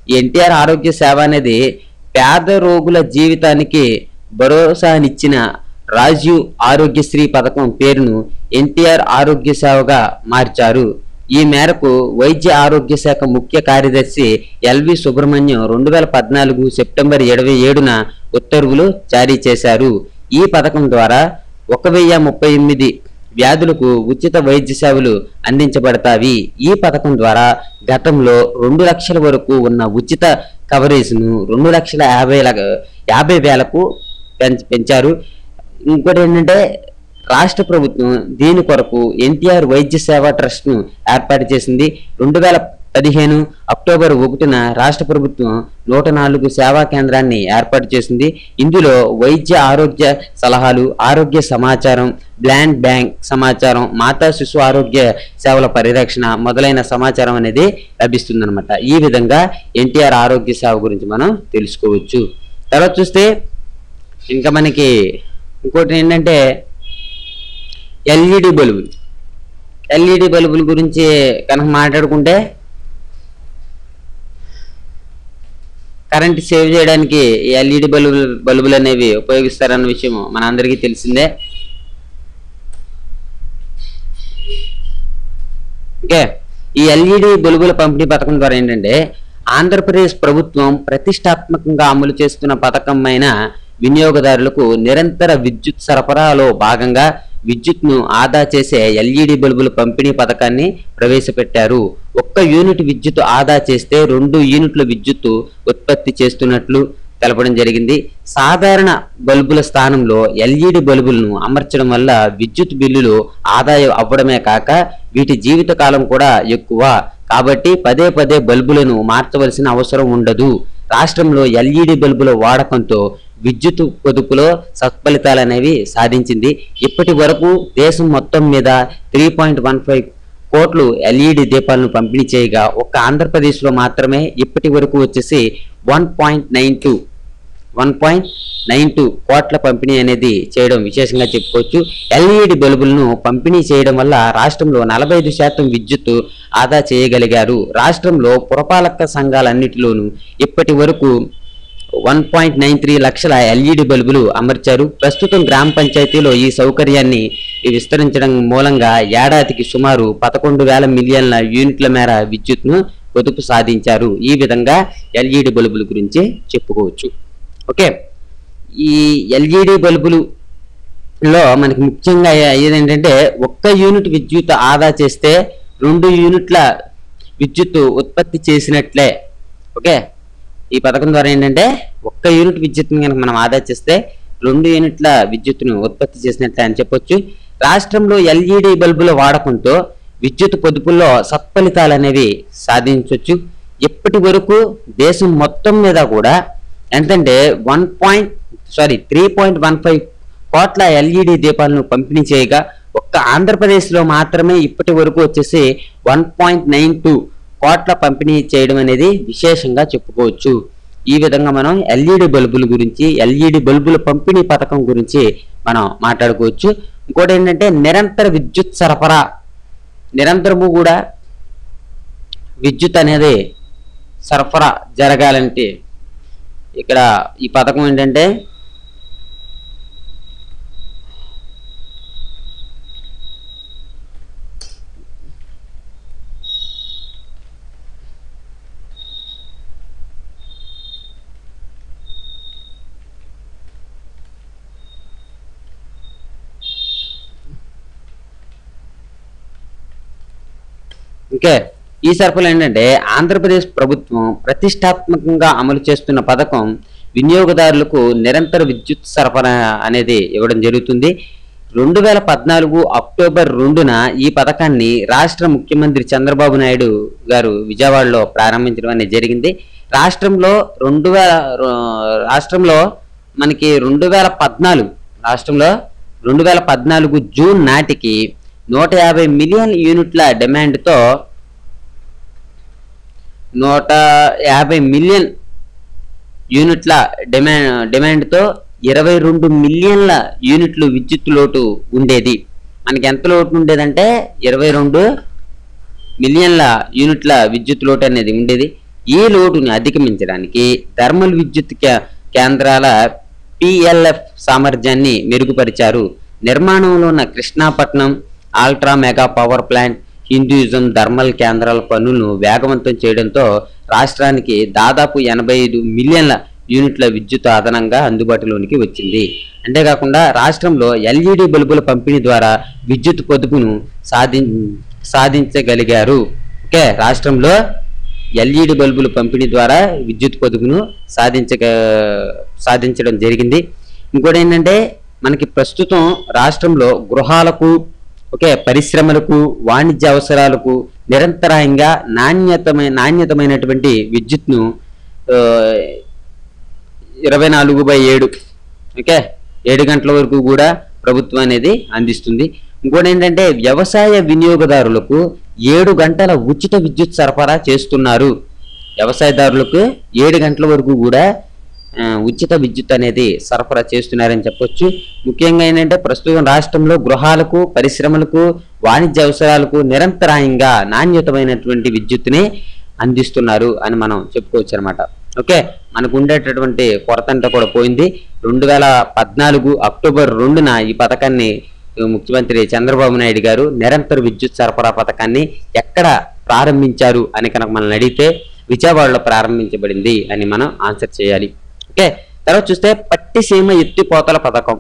ఈ ఎన్టీఆర్ ఆరోగ్య సేవ అనేది పేద రోగుల జీవితానికి భరోసానిచ్చిన రాజీవ్ ఆరోగ్యశ్రీ పథకం పేరును ఎన్టీఆర్ ఆరోగ్య సేవగా మార్చారు. ఈ మేరకు వైద్య ఆరోగ్య శాఖ ముఖ్య కార్యదర్శి ఎల్వి సుబ్రహ్మణ్యం 2014 సెప్టెంబర్ 27న ఉత్తర్వులు జారీ చేశారు. ఈ పథకం ద్వారా 1038 వ్యాధులకు ఉచిత వైద్య సేవలు అందించబడతాయి. ఈ పథకం ద్వారా గతంలో 2 లక్షల వరకు ఉన్న ఉచిత కవరేజ్ను 2,50,000కు పెంచారు. ఇంకోటి ఏంటంటే రాష్ట్ర ప్రభుత్వం దీని కొరకు ఎన్టీఆర్ వైద్య సేవా ట్రస్ట్ ను ఏర్పాటు చేసింది. 2015 అక్టోబర్ 1న రాష్ట్ర ప్రభుత్వం 104 సేవా కేంద్రాన్ని ఏర్పాటు చేసింది. ఇందులో వైద్య ఆరోగ్య సలహాలు, ఆరోగ్య సమాచారం, బ్లడ్ బ్యాంక్ సమాచారం, మాతా శిశు ఆరోగ్య సేవల పరిరక్షణ మొదలైన సమాచారం అనేది లభిస్తుంది అనమాట. ఈ విధంగా ఎన్టీఆర్ ఆరోగ్య సేవ గురించి మనం తెలుసుకోవచ్చు. తర్వాత చూస్తే ఇంకా మనకి ఇంకోటి ఏంటంటే ఎల్ఈడి బల్బుల గురించి కనుక మాట్లాడుకుంటే కరెంట్ సేవ్ చేయడానికి ఎల్ఈడి బల్బులు అనేవి ఉపయోగిస్తారన్న విషయం మన అందరికీ తెలిసిందే. ఓకే, ఈ ఎల్ఈడి బల్బుల పంపిణీ పథకం ద్వారా ఏంటంటే ఆంధ్రప్రదేశ్ ప్రభుత్వం ప్రతిష్టాత్మకంగా అమలు చేస్తున్న పథకమైన వినియోగదారులకు నిరంతర విద్యుత్ సరఫరాలో భాగంగా విద్యుత్ను ఆదా చేసే ఎల్ఈడి బల్బుల పంపిణీ పథకాన్ని ప్రవేశపెట్టారు. 1 యూనిట్ విద్యుత్ ఆదా చేస్తే 2 యూనిట్ల విద్యుత్తు ఉత్పత్తి చేస్తున్నట్లు తెలపడం జరిగింది. సాధారణ బల్బుల స్థానంలో ఎల్ఈడి బల్బులను అమర్చడం వల్ల విద్యుత్ బిల్లులు ఆదాయం అవ్వడమే కాక వీటి జీవిత కాలం కూడా ఎక్కువ. కాబట్టి పదే బల్బులను మార్చవలసిన అవసరం ఉండదు. రాష్ట్రంలో ఎల్ఈడి బల్బుల వాడకంతో విద్యుత్ పొదుపులో సత్ఫలితాలు అనేవి సాధించింది. ఇప్పటి వరకు దేశం మొత్తం మీద 3.15 కోట్లు ఎల్ఈడి దీపాలను పంపిణీ చేయగా ఒక్క ఆంధ్రప్రదేశ్లో మాత్రమే ఇప్పటి వరకు వచ్చేసి 1.92 కోట్ల పంపిణీ అనేది చేయడం విశేషంగా చెప్పుకోవచ్చు. ఎల్ఈడి బల్బులను పంపిణీ చేయడం వల్ల రాష్ట్రంలో 45% విద్యుత్తు ఆదా చేయగలిగారు. రాష్ట్రంలో పురపాలక సంఘాలన్నిటిలోనూ ఇప్పటి వరకు 1.93 లక్షల ఎల్ఈడి బల్బులు అమర్చారు. ప్రస్తుతం గ్రామ పంచాయతీలో ఈ సౌకర్యాన్ని విస్తరించడం మూలంగా ఏడాదికి సుమారు 11,000 మిలియన్ల యూనిట్ల మేర విద్యుత్ను పొదుపు సాధించారు. ఈ విధంగా ఎల్ఈడి బల్బుల గురించి చెప్పుకోవచ్చు. ఓకే, ఈ ఎల్ఈడి బల్బులు లో మనకి ముఖ్యంగా అయ్యేది ఏంటంటే, ఒక్క యూనిట్ విద్యుత్ ఆదా చేస్తే 2 యూనిట్ల విద్యుత్ ఉత్పత్తి చేసినట్లే. ఓకే, ఈ పథకం ద్వారా ఏంటంటే ఒక్క యూనిట్ విద్యుత్ని కనుక మనం ఆదా చేస్తే 2 యూనిట్ల విద్యుత్తును ఉత్పత్తి చేసినట్లే అని చెప్పొచ్చు. రాష్ట్రంలో ఎల్ఈడి బల్బుల వాడకంతో విద్యుత్ పొదుపుల్లో సత్ఫలితాలు అనేవి సాధించవచ్చు. ఇప్పటి వరకు దేశం మొత్తం మీద కూడా ఎంతంటే 3.15 కోట్ల ఎల్ఈడి దీపాలను పంపిణీ చేయగా, ఒక్క ఆంధ్రప్రదేశ్లో మాత్రమే ఇప్పటి వరకు వచ్చేసి 1.92 కోట్ల పంపిణీ చేయడం అనేది విశేషంగా చెప్పుకోవచ్చు. ఈ విధంగా మనం ఎల్ఈడి బల్బుల గురించి, ఎల్ఈడి బల్బుల పంపిణీ పథకం గురించి మనం మాట్లాడుకోవచ్చు. ఇంకోటి ఏంటంటే నిరంతర విద్యుత్ సరఫరా, నిరంతరము కూడా విద్యుత్ అనేది సరఫరా జరగాలంటే ఇక్కడ ఈ పథకం ఏంటంటే ఓకే, ఈ సరఫరా ఏంటంటే ఆంధ్రప్రదేశ్ ప్రభుత్వం ప్రతిష్టాత్మకంగా అమలు చేస్తున్న పథకం. వినియోగదారులకు నిరంతర విద్యుత్ సరఫరా అనేది ఇవ్వడం జరుగుతుంది. 2014 అక్టోబర్ 2న ఈ పథకాన్ని రాష్ట్ర ముఖ్యమంత్రి చంద్రబాబు నాయుడు గారు విజయవాడలో ప్రారంభించడం అనేది జరిగింది. రాష్ట్రంలో మనకి 2014 జూన్ నాటికి 150 మిలియన్ యూనిట్ల డిమాండ్తో 150 మిలియన్ యూనిట్ల డిమాండ్తో 22 మిలియన్ల యూనిట్లు విద్యుత్ లోటు ఉండేది. మనకి ఎంత లోటు ఉండేదంటే 22 మిలియన్ల యూనిట్ల విద్యుత్ లోటు అనేది ఉండేది. ఈ లోటుని అధిగమించడానికి థర్మల్ విద్యుత్ కేంద్రాల పిఎల్ఎఫ్ సామర్థ్యాన్ని మెరుగుపరిచారు. నిర్మాణంలో ఉన్న Krishnapatnam ultra mega power plant, Hinduism thermal కేంద్రాల పనులను వేగవంతం చేయడంతో రాష్ట్రానికి దాదాపు 85 మిలియన్ల యూనిట్ల విద్యుత్ అదనంగా అందుబాటులోనికి వచ్చింది. అంతేకాకుండా రాష్ట్రంలో ఎల్ఈడి బల్బుల పంపిణీ ద్వారా విద్యుత్ పొదుపును సాధించగలిగారు. ఓకే, రాష్ట్రంలో ఎల్ఈడి బల్బుల పంపిణీ ద్వారా విద్యుత్ పొదుపును సాధించడం జరిగింది. ఇంకోటి ఏంటంటే మనకి ప్రస్తుతం రాష్ట్రంలో గృహాలకు, పరిశ్రమలకు, వాణిజ్య అవసరాలకు నిరంతరాయంగా నాణ్యతమైనటువంటి విద్యుత్ను 24/7 7 గంటల వరకు కూడా ప్రభుత్వం అనేది అందిస్తుంది. ఇంకోటి ఏంటంటే వ్యవసాయ వినియోగదారులకు 7 గంటల ఉచిత విద్యుత్ సరఫరా చేస్తున్నారు. వ్యవసాయదారులకు 7 గంటల వరకు కూడా ఉచిత విద్యుత్ అనేది సరఫరా చేస్తున్నారని చెప్పొచ్చు. ముఖ్యంగా ఏంటంటే ప్రస్తుతం రాష్ట్రంలో గృహాలకు, పరిశ్రమలకు, వాణిజ్య అవసరాలకు నిరంతరాయంగా నాణ్యతమైనటువంటి విద్యుత్తుని అందిస్తున్నారు అని మనం చెప్పుకోవచ్చు అనమాట. ఓకే, మనకు ఉండేటటువంటి కొరత అంతా కూడా పోయింది. 2014 అక్టోబర్ 2న ఈ పథకాన్ని ముఖ్యమంత్రి చంద్రబాబు నాయుడు గారు నిరంతర విద్యుత్ సరఫరా పథకాన్ని ఎక్కడ ప్రారంభించారు అని కనుక మనల్ని అడిగితే విజయవాడలో ప్రారంభించబడింది అని మనం ఆన్సర్ చేయాలి. ఓకే, తర్వాత చూస్తే పట్టిసీమ ఎత్తిపోతల పథకం.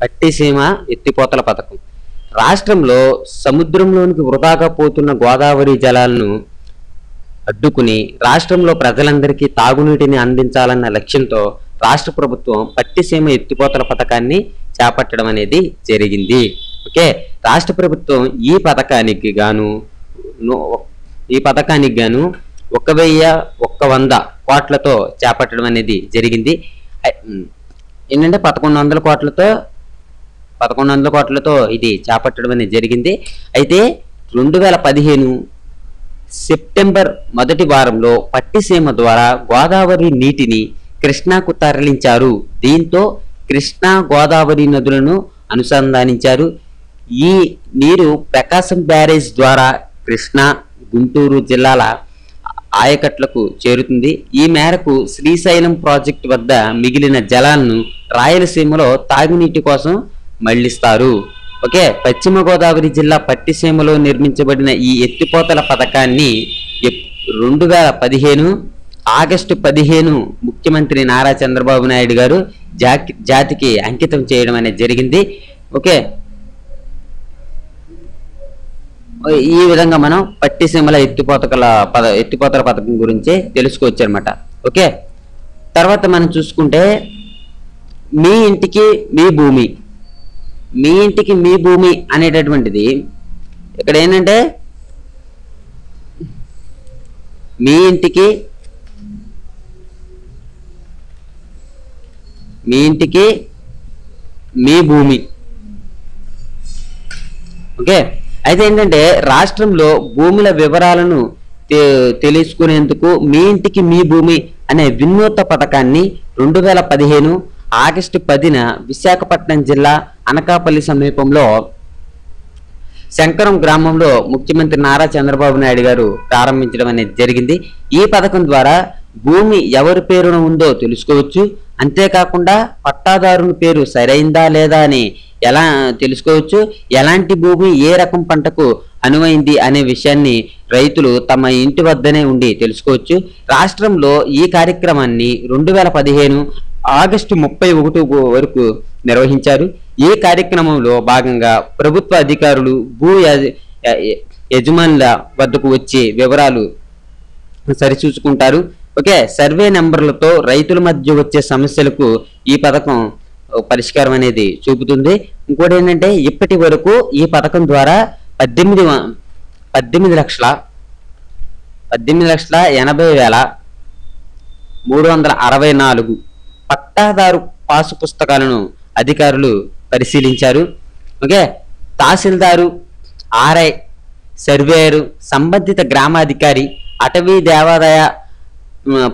పట్టిసీమ ఎత్తిపోతల పథకం రాష్ట్రంలో సముద్రంలోనికి వృధాగా పోతున్న గోదావరి జలాలను అడ్డుకుని రాష్ట్రంలో ప్రజలందరికీ తాగునీటిని అందించాలన్న లక్ష్యంతో రాష్ట్ర ప్రభుత్వం పట్టిసీమ ఎత్తిపోతల పథకాన్ని చేపట్టడం అనేది జరిగింది. ఓకే, రాష్ట్ర ప్రభుత్వం ఈ పథకానికి గాను 1100 కోట్లతో చేపట్టడం అనేది జరిగింది. ఏంటంటే 1100 కోట్లతో ఇది చేపట్టడం అనేది జరిగింది. అయితే 2015 సెప్టెంబర్ మొదటి వారంలో పట్టిసీమ ద్వారా గోదావరి నీటిని కృష్ణాకు తరలించారు. దీంతో కృష్ణా గోదావరి నదులను అనుసంధానించారు. ఈ నీరు ప్రకాశం బ్యారేజ్ ద్వారా కృష్ణా, గుంటూరు జిల్లాల ఆయకట్లకు చేరుతుంది. ఈ మేరకు శ్రీశైలం ప్రాజెక్టు వద్ద మిగిలిన జలాలను రాయలసీమలో తాగునీటి కోసం మళ్లిస్తారు. ఓకే, పశ్చిమ గోదావరి జిల్లా పట్టిసీమలో నిర్మించబడిన ఈ ఎత్తిపోతల పథకాన్ని 2015 ఆగస్టు 15 ముఖ్యమంత్రి నారా చంద్రబాబు నాయుడు గారు జాతికి అంకితం చేయడం అనేది జరిగింది. ఓకే, ఈ విధంగా మనం పట్టిసీమల ఎత్తిపోతల పథకం గురించి తెలుసుకోవచ్చు అనమాట. ఓకే, తర్వాత మనం చూసుకుంటే మీ ఇంటికి మీ భూమి, మీ ఇంటికి మీ భూమి అనేటటువంటిది ఇక్కడ ఏంటంటే మీ ఇంటికి మీ భూమి. ఓకే, అయితే ఏంటంటే రాష్ట్రంలో భూముల వివరాలను తెలుసుకునేందుకు మీ ఇంటికి మీ భూమి అనే వినూత్న పథకాన్ని 2015 ఆగస్టు 10న విశాఖపట్నం జిల్లా అనకాపల్లి సమీపంలో శంకరం గ్రామంలో ముఖ్యమంత్రి నారా చంద్రబాబు నాయుడు గారు ప్రారంభించడం అనేది జరిగింది. ఈ పథకం ద్వారా భూమి ఎవరి పేరున ఉందో తెలుసుకోవచ్చు. అంతేకాకుండా పట్టాదారుని పేరు సరైందా లేదా అని ఎలా తెలుసుకోవచ్చు. ఎలాంటి భూమి ఏ రకం పంటకు అనువైంది అనే విషయాన్ని రైతులు తమ ఇంటి వద్దనే ఉండి తెలుసుకోవచ్చు. రాష్ట్రంలో ఈ కార్యక్రమాన్ని 2015 ఆగస్టు 31 వరకు నిర్వహించారు. ఈ కార్యక్రమంలో భాగంగా ప్రభుత్వ అధికారులు భూ యజమానుల వద్దకు వచ్చి వివరాలు సరిచూసుకుంటారు. ఓకే, సర్వే నెంబర్లతో రైతుల మధ్య వచ్చే సమస్యలకు ఈ పథకం పరిష్కారం అనేది చూపుతుంది. ఇంకోటి ఏంటంటే ఇప్పటి వరకు ఈ పథకం ద్వారా 18,80,364 పట్టాదారు పాసు పుస్తకాలను అధికారులు పరిశీలించారు. ఓకే, తహసీల్దారు, ఆర్ఐ, సర్వేయరు, సంబంధిత గ్రామాధికారి, అటవీ దేవాదాయ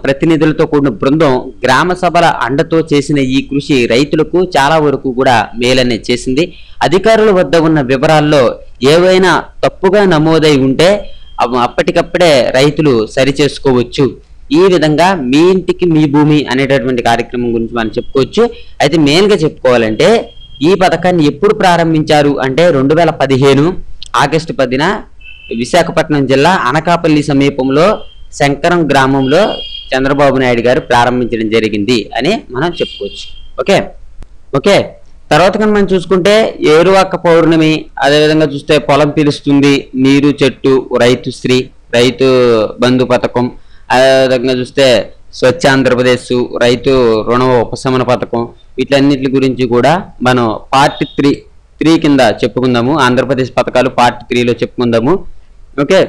ప్రతినిధులతో కూడిన బృందం గ్రామ సభల అండతో చేసిన ఈ కృషి రైతులకు చాలా వరకు కూడా మేలనే చేసింది. అధికారుల వద్ద ఉన్న వివరాల్లో ఏవైనా తప్పుగా నమోదై ఉంటే అప్పటికప్పుడే రైతులు సరిచేసుకోవచ్చు. ఈ విధంగా మీ ఇంటికి మీ భూమి అనేటటువంటి కార్యక్రమం గురించి మనం చెప్పుకోవచ్చు. అయితే మెయిన్గా చెప్పుకోవాలంటే ఈ పథకాన్ని ఎప్పుడు ప్రారంభించారు అంటే 2015 ఆగస్టు 10న విశాఖపట్నం జిల్లా అనకాపల్లి సమీపంలో శంకరం గ్రామంలో చంద్రబాబు నాయుడు గారు ప్రారంభించడం జరిగింది అని మనం చెప్పుకోవచ్చు. ఓకే ఓకే తర్వాత కనుక మనం చూసుకుంటే ఏరువాక పౌర్ణమి, అదేవిధంగా చూస్తే పొలం పిలుస్తుంది, నీరు చెట్టు, రైతుశ్రీ, రైతు బంధు పథకం, అదేవిధంగా చూస్తే స్వచ్ఛ ఆంధ్రప్రదేశ్, రైతు రుణ ఉపశమన పథకం, వీటన్నిటి గురించి కూడా మనం పార్ట్ 3 కింద చెప్పుకుందాము. ఆంధ్రప్రదేశ్ పథకాలు పార్ట్ 3లో చెప్పుకుందాము. ఓకే,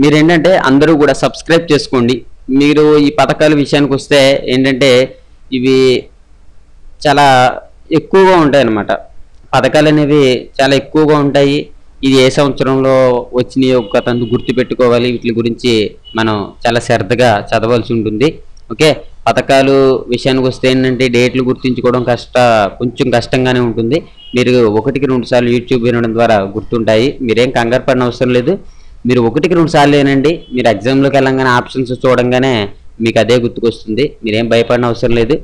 మీరు ఏంటంటే అందరూ కూడా సబ్స్క్రైబ్ చేసుకోండి. మీరు ఈ పథకాల విషయానికి వస్తే ఏంటంటే ఇవి చాలా ఎక్కువగా ఉంటాయి అన్నమాట. పథకాలు అనేవి చాలా ఎక్కువగా ఉంటాయి. ఇది ఏ సంవత్సరంలో వచ్చినాయి ఒక తందు గుర్తు పెట్టుకోవాలి. వీటి గురించి మనం చాలా శ్రద్ధగా చదవాల్సి ఉంటుంది. ఓకే, పథకాలు విషయానికి వస్తే ఏంటంటే డేట్లు గుర్తించుకోవడం కొంచెం కష్టంగానే ఉంటుంది. మీరు 1-2 సార్లు యూట్యూబ్ వినడం ద్వారా గుర్తుంటాయి. మీరేం కంగారు పడిన అవసరం లేదు. మీరు 1-2 సార్లు ఏనండి, మీరు ఎగ్జామ్లోకి వెళ్ళంగానే ఆప్షన్స్ చూడంగానే మీకు అదే గుర్తుకొస్తుంది. మీరేం భయపడిన అవసరం లేదు.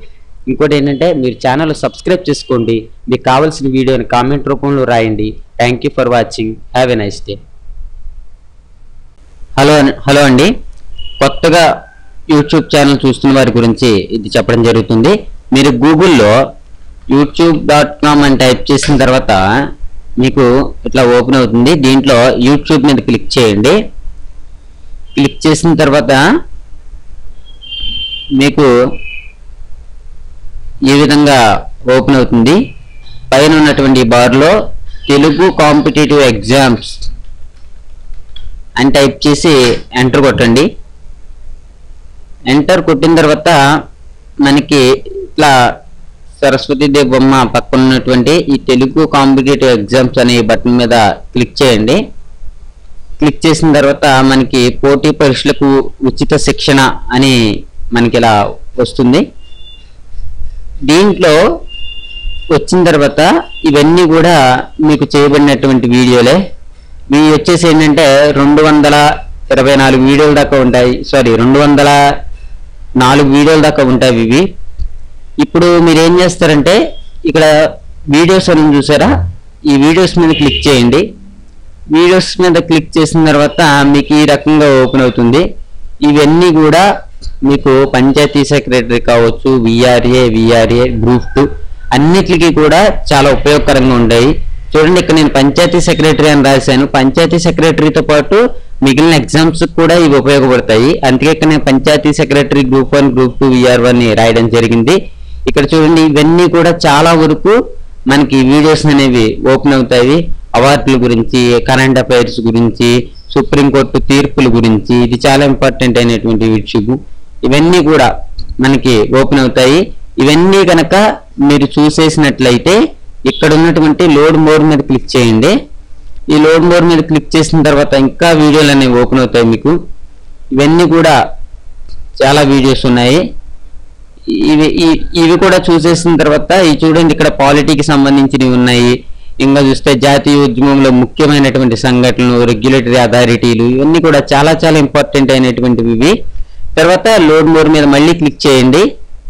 ఇంకోటి ఏంటంటే మీరు ఛానల్ సబ్స్క్రైబ్ చేసుకోండి. మీకు కావాల్సిన వీడియోని కామెంట్ రూపంలో రాయండి. Thank you for watching. Have a nice day. Hello అండి, కొత్తగా యూట్యూబ్ ఛానల్ చూస్తున్న వారి గురించి ఇది చెప్పడం జరుగుతుంది. మీరు గూగుల్లో youtube.com అని టైప్ చేసిన తర్వాత మీకు ఇట్లా ఓపెన్ అవుతుంది. దీంట్లో యూట్యూబ్ మీద క్లిక్ చేయండి. క్లిక్ చేసిన తర్వాత మీకు ఈ విధంగా ఓపెన్ అవుతుంది. పైన ఉన్నటువంటి బార్లో తెలుగు కాంపిటేటివ్ ఎగ్జామ్స్ అని టైప్ చేసి ఎంటర్ కొట్టండి. ఎంటర్ కొట్టిన తర్వాత మనకి ఇట్లా సరస్వతీదేవి బొమ్మ పక్కన ఉన్నటువంటి ఈ తెలుగు కాంపిటేటివ్ ఎగ్జామ్స్ అనే బటన్ మీద క్లిక్ చేయండి. క్లిక్ చేసిన తర్వాత మనకి పోటీ పరీక్షలకు ఉచిత శిక్షణ అని మనకి ఇలా వస్తుంది. దీంట్లో వచ్చిన తర్వాత ఇవన్నీ కూడా మీకు చేయబడినటువంటి వీడియోలే. ఇవి వచ్చేసి ఏంటంటే 24 వీడియోల దాకా ఉంటాయి. సారీ 204 వీడియోల దాకా ఉంటాయి ఇవి. ఇప్పుడు మీరు ఏం చేస్తారంటే ఇక్కడ వీడియోస్ అని చూసారా, ఈ వీడియోస్ మీద క్లిక్ చేయండి. వీడియోస్ మీద క్లిక్ చేసిన తర్వాత మీకు ఈ రకంగా ఓపెన్ అవుతుంది. ఇవన్నీ కూడా మీకు పంచాయతీ సెక్రటరీ కావచ్చు, విఆర్ఏ గ్రూప్ 2 అన్నిటికీ కూడా చాలా ఉపయోగకరంగా ఉంటాయి. చూడండి, ఇక్కడ నేను పంచాయతీ సెక్రటరీ అని రాశాను. పంచాయతీ సెక్రటరీతో పాటు మిగిలిన ఎగ్జామ్స్ కూడా ఇవి ఉపయోగపడతాయి. అందుకే ఇక్కడ నేను panchayat secretary group 1 group 2 VR1 రాయడం జరిగింది. ఇక్కడ చూడండి, ఇవన్నీ కూడా చాలా వరకు మనకి వీడియోస్ అనేవి ఓపెన్ అవుతాయి. అవార్డుల గురించి, కరెంట్ అఫైర్స్ గురించి, సుప్రీంకోర్టు తీర్పుల గురించి, ఇది చాలా ఇంపార్టెంట్ అయినటువంటి విషయం. ఇవన్నీ కూడా మనకి ఓపెన్ అవుతాయి. ఇవన్నీ కనుక మీరు చూసేసినట్లయితే ఇక్కడ ఉన్నటువంటి లోడ్ మోర్ మీద క్లిక్ చేయండి. ఈ లోడ్ మోర్ మీద క్లిక్ చేసిన తర్వాత ఇంకా వీడియోలు అనేవి ఓపెన్ అవుతాయి మీకు. ఇవన్నీ కూడా చాలా వీడియోస్ ఉన్నాయి. ఇవి కూడా చూసేసిన తర్వాత ఇవి చూడండి, ఇక్కడ పాలిటీకి సంబంధించినవి ఉన్నాయి. ఇంకా చూస్తే జాతీయ ఉద్యమంలో ముఖ్యమైనటువంటి సంఘటనలు, రెగ్యులేటరీ అథారిటీలు, ఇవన్నీ కూడా చాలా చాలా ఇంపార్టెంట్ అయినటువంటివి ఇవి. తర్వాత లోడ్ మోర్ మీద మళ్ళీ క్లిక్ చేయండి.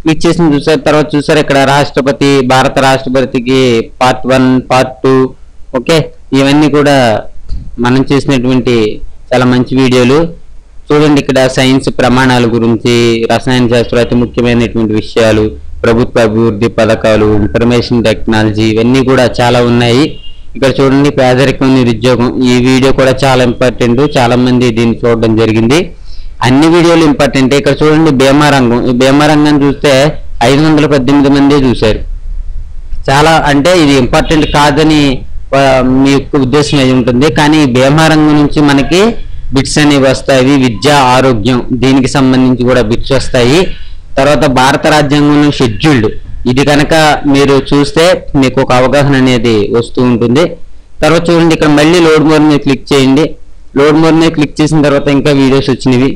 క్లిక్ చేసిన తర్వాత చూసారు ఇక్కడ రాష్ట్రపతి, భారత రాష్ట్రపతికి పార్ట్ 1 పార్ట్ 2. ఓకే, ఇవన్నీ కూడా మనం చేసినటువంటి చాలా మంచి వీడియోలు. చూడండి, ఇక్కడ సైన్స్ ప్రమాణాల గురించి, రసాయన శాస్త్రం అతి ముఖ్యమైనటువంటి విషయాలు, ప్రభుత్వ అభివృద్ధి పథకాలు, ఇన్ఫర్మేషన్ టెక్నాలజీ, ఇవన్నీ కూడా చాలా ఉన్నాయి. ఇక్కడ చూడండి, పేదరికం, నిరుద్యోగం, ఈ వీడియో కూడా చాలా ఇంపార్టెంట్. చాలా మంది దీన్ని చూడడం జరిగింది. అన్ని వీడియోలు ఇంపార్టెంట్. ఇక్కడ చూడండి, బీమా రంగం. ఈ బీమా రంగం చూస్తే 518 మంది చూశారు. చాలా అంటే ఇది ఇంపార్టెంట్ కాదని మీ యొక్క ఉద్దేశం అయి ఉంటుంది. కానీ బీమా రంగం నుంచి మనకి బిట్స్ అనేవి వస్తాయి. విద్య, ఆరోగ్యం, దీనికి సంబంధించి కూడా బిట్స్ వస్తాయి. తర్వాత భారత రాజ్యాంగంలో షెడ్యూల్డ్, ఇది కనుక మీరు చూస్తే మీకు ఒక అవగాహన అనేది వస్తూ ఉంటుంది. తర్వాత చూడండి, ఇక్కడ మళ్ళీ లోడ్ మోర్ మీద క్లిక్ చేయండి. లోడ్ మోర్ మీద క్లిక్ చేసిన తర్వాత ఇంకా వీడియోస్ వచ్చినవి.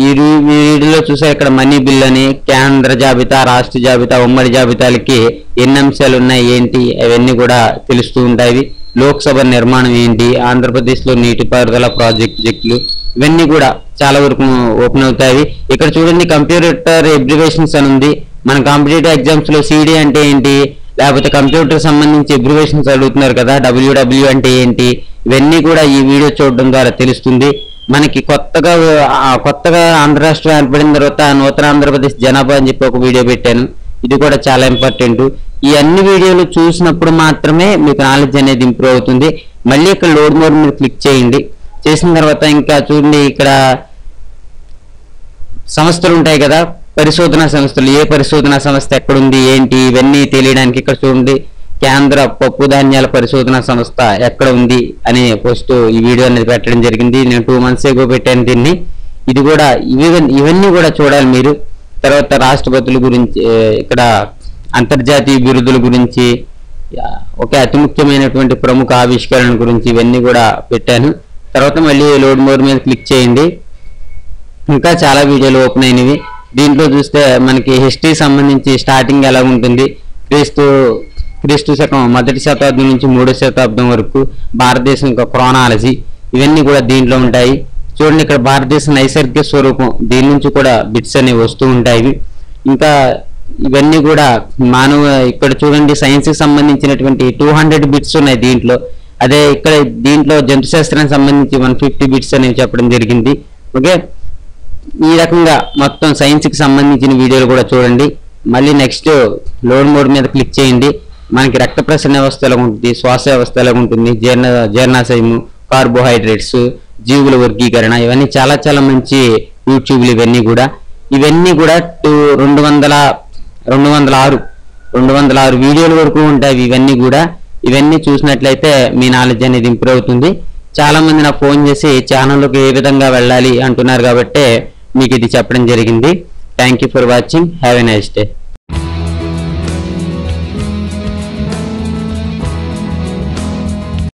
ఈ వీడియోలో చూసా ఇక్కడ మనీ బిల్ అని, కేంద్ర జాబితా, రాష్ట్ర జాబితా, ఉమ్మడి జాబితాలకి ఎన్ని అంశాలు ఉన్నాయి ఏంటి అవన్నీ కూడా తెలుస్తూ ఉంటాయి. లోక్సభ నిర్మాణం ఏంటి, ఆంధ్రప్రదేశ్లో నీటిపారుదల ప్రాజెక్టులు, ఇవన్నీ కూడా చాలా వరకు ఓపెన్ అవుతాయి. ఇక్కడ చూడండి, కంప్యూటర్ అబ్రివేషన్స్ అని ఉంది. మన కాంపిటేటివ్ ఎగ్జామ్స్ లో సిడి అంటే ఏంటి, లేకపోతే కంప్యూటర్ సంబంధించి అబ్రివేషన్స్ అడుగుతున్నారు కదా, WW అంటే ఏంటి, ఇవన్నీ కూడా ఈ వీడియో చూడడం ద్వారా తెలుస్తుంది. మనకి కొత్తగా ఆంధ్ర రాష్ట్రం ఏర్పడిన తర్వాత నూతన ఆంధ్రప్రదేశ్ జనాభా అని చెప్పి ఒక వీడియో పెట్టాను. ఇది కూడా చాలా ఇంపార్టెంట్. ఈ అన్ని వీడియోలు చూసినప్పుడు మాత్రమే మీకు నాలెడ్జ్ అనేది ఇంప్రూవ్ అవుతుంది. మళ్ళీ ఇక్కడ లోడ్ మోర్ మీద క్లిక్ చేయండి. చేసిన తర్వాత ఇంకా చూడండి, ఇక్కడ సంస్థలు ఉంటాయి కదా, పరిశోధనా సంస్థలు, ఏ పరిశోధనా సంస్థ ఎక్కడుంది ఏంటి ఇవన్నీ తెలియడానికి ఇక్కడ చూడండి, కేంద్ర పప్పు ధాన్యాల పరిశోధనా సంస్థ ఎక్కడ ఉంది అనే పోస్ట్ ఈ వీడియో అనేది పెట్టడం జరిగింది. నేను 2 months ago పెట్టాను దీన్ని. ఇది కూడా ఇవన్నీ కూడా చూడాలి మీరు. తర్వాత రాష్ట్రపతుల గురించి, ఇక్కడ అంతర్జాతీయ బిరుదుల గురించి, ఒకే అతి ముఖ్యమైనటువంటి ప్రముఖ ఆవిష్కరణ గురించి ఇవన్నీ కూడా పెట్టాను. తర్వాత మళ్ళీ లోడ్ మోర్ మీద క్లిక్ చేయండి. ఇంకా చాలా వీడియోలు ఓపెన్ అయినవి. దీంట్లో చూస్తే మనకి హిస్టరీ సంబంధించి స్టార్టింగ్ ఎలా ఉంటుంది, క్రీస్తు శకం 1వ శతాబ్దం నుంచి 3వ శతాబ్దం వరకు భారతదేశం యొక్క క్రోనాలజీ, ఇవన్నీ కూడా దీంట్లో ఉంటాయి. చూడండి, ఇక్కడ భారతదేశ నైసర్గిక స్వరూపం, దీని నుంచి కూడా బిట్స్ అనేవి వస్తూ ఉంటాయి. ఇంకా ఇవన్నీ కూడా ఇక్కడ చూడండి, సైన్స్ కి సంబంధించినటువంటి 200 బిట్స్ ఉన్నాయి దీంట్లో. అదే ఇక్కడ దీంట్లో జంతు శాస్త్రానికి సంబంధించి 150 బిట్స్ అనేవి చెప్పడం జరిగింది. ఓకే, ఈ రకంగా మొత్తం సైన్స్ కి సంబంధించిన వీడియోలు కూడా చూడండి. మళ్ళీ నెక్స్ట్ లోడ్ మోడ్ మీద క్లిక్ చేయండి. మనకి రక్త ప్రసరణ వ్యవస్థ ఎలా ఉంటుంది, శ్వాస వ్యవస్థ ఎలా ఉంటుంది, జీర్ణాశయము, కార్బోహైడ్రేట్స్, జీవుల వర్గీకరణ, ఇవన్నీ చాలా చాలా మంచి యూట్యూబ్లు. ఇవన్నీ కూడా 206 వీడియోల వరకు ఉంటాయి. ఇవన్నీ చూసినట్లయితే మీ నాలెడ్జ్ అనేది ఇంప్రూవ్ అవుతుంది. చాలా మంది నాకు ఫోన్ చేసి ఛానల్లోకి ఏ విధంగా వెళ్ళాలి అంటున్నారు, కాబట్టి మీకు ఇది చెప్పడం జరిగింది. Thank you for watching. Have a nice day.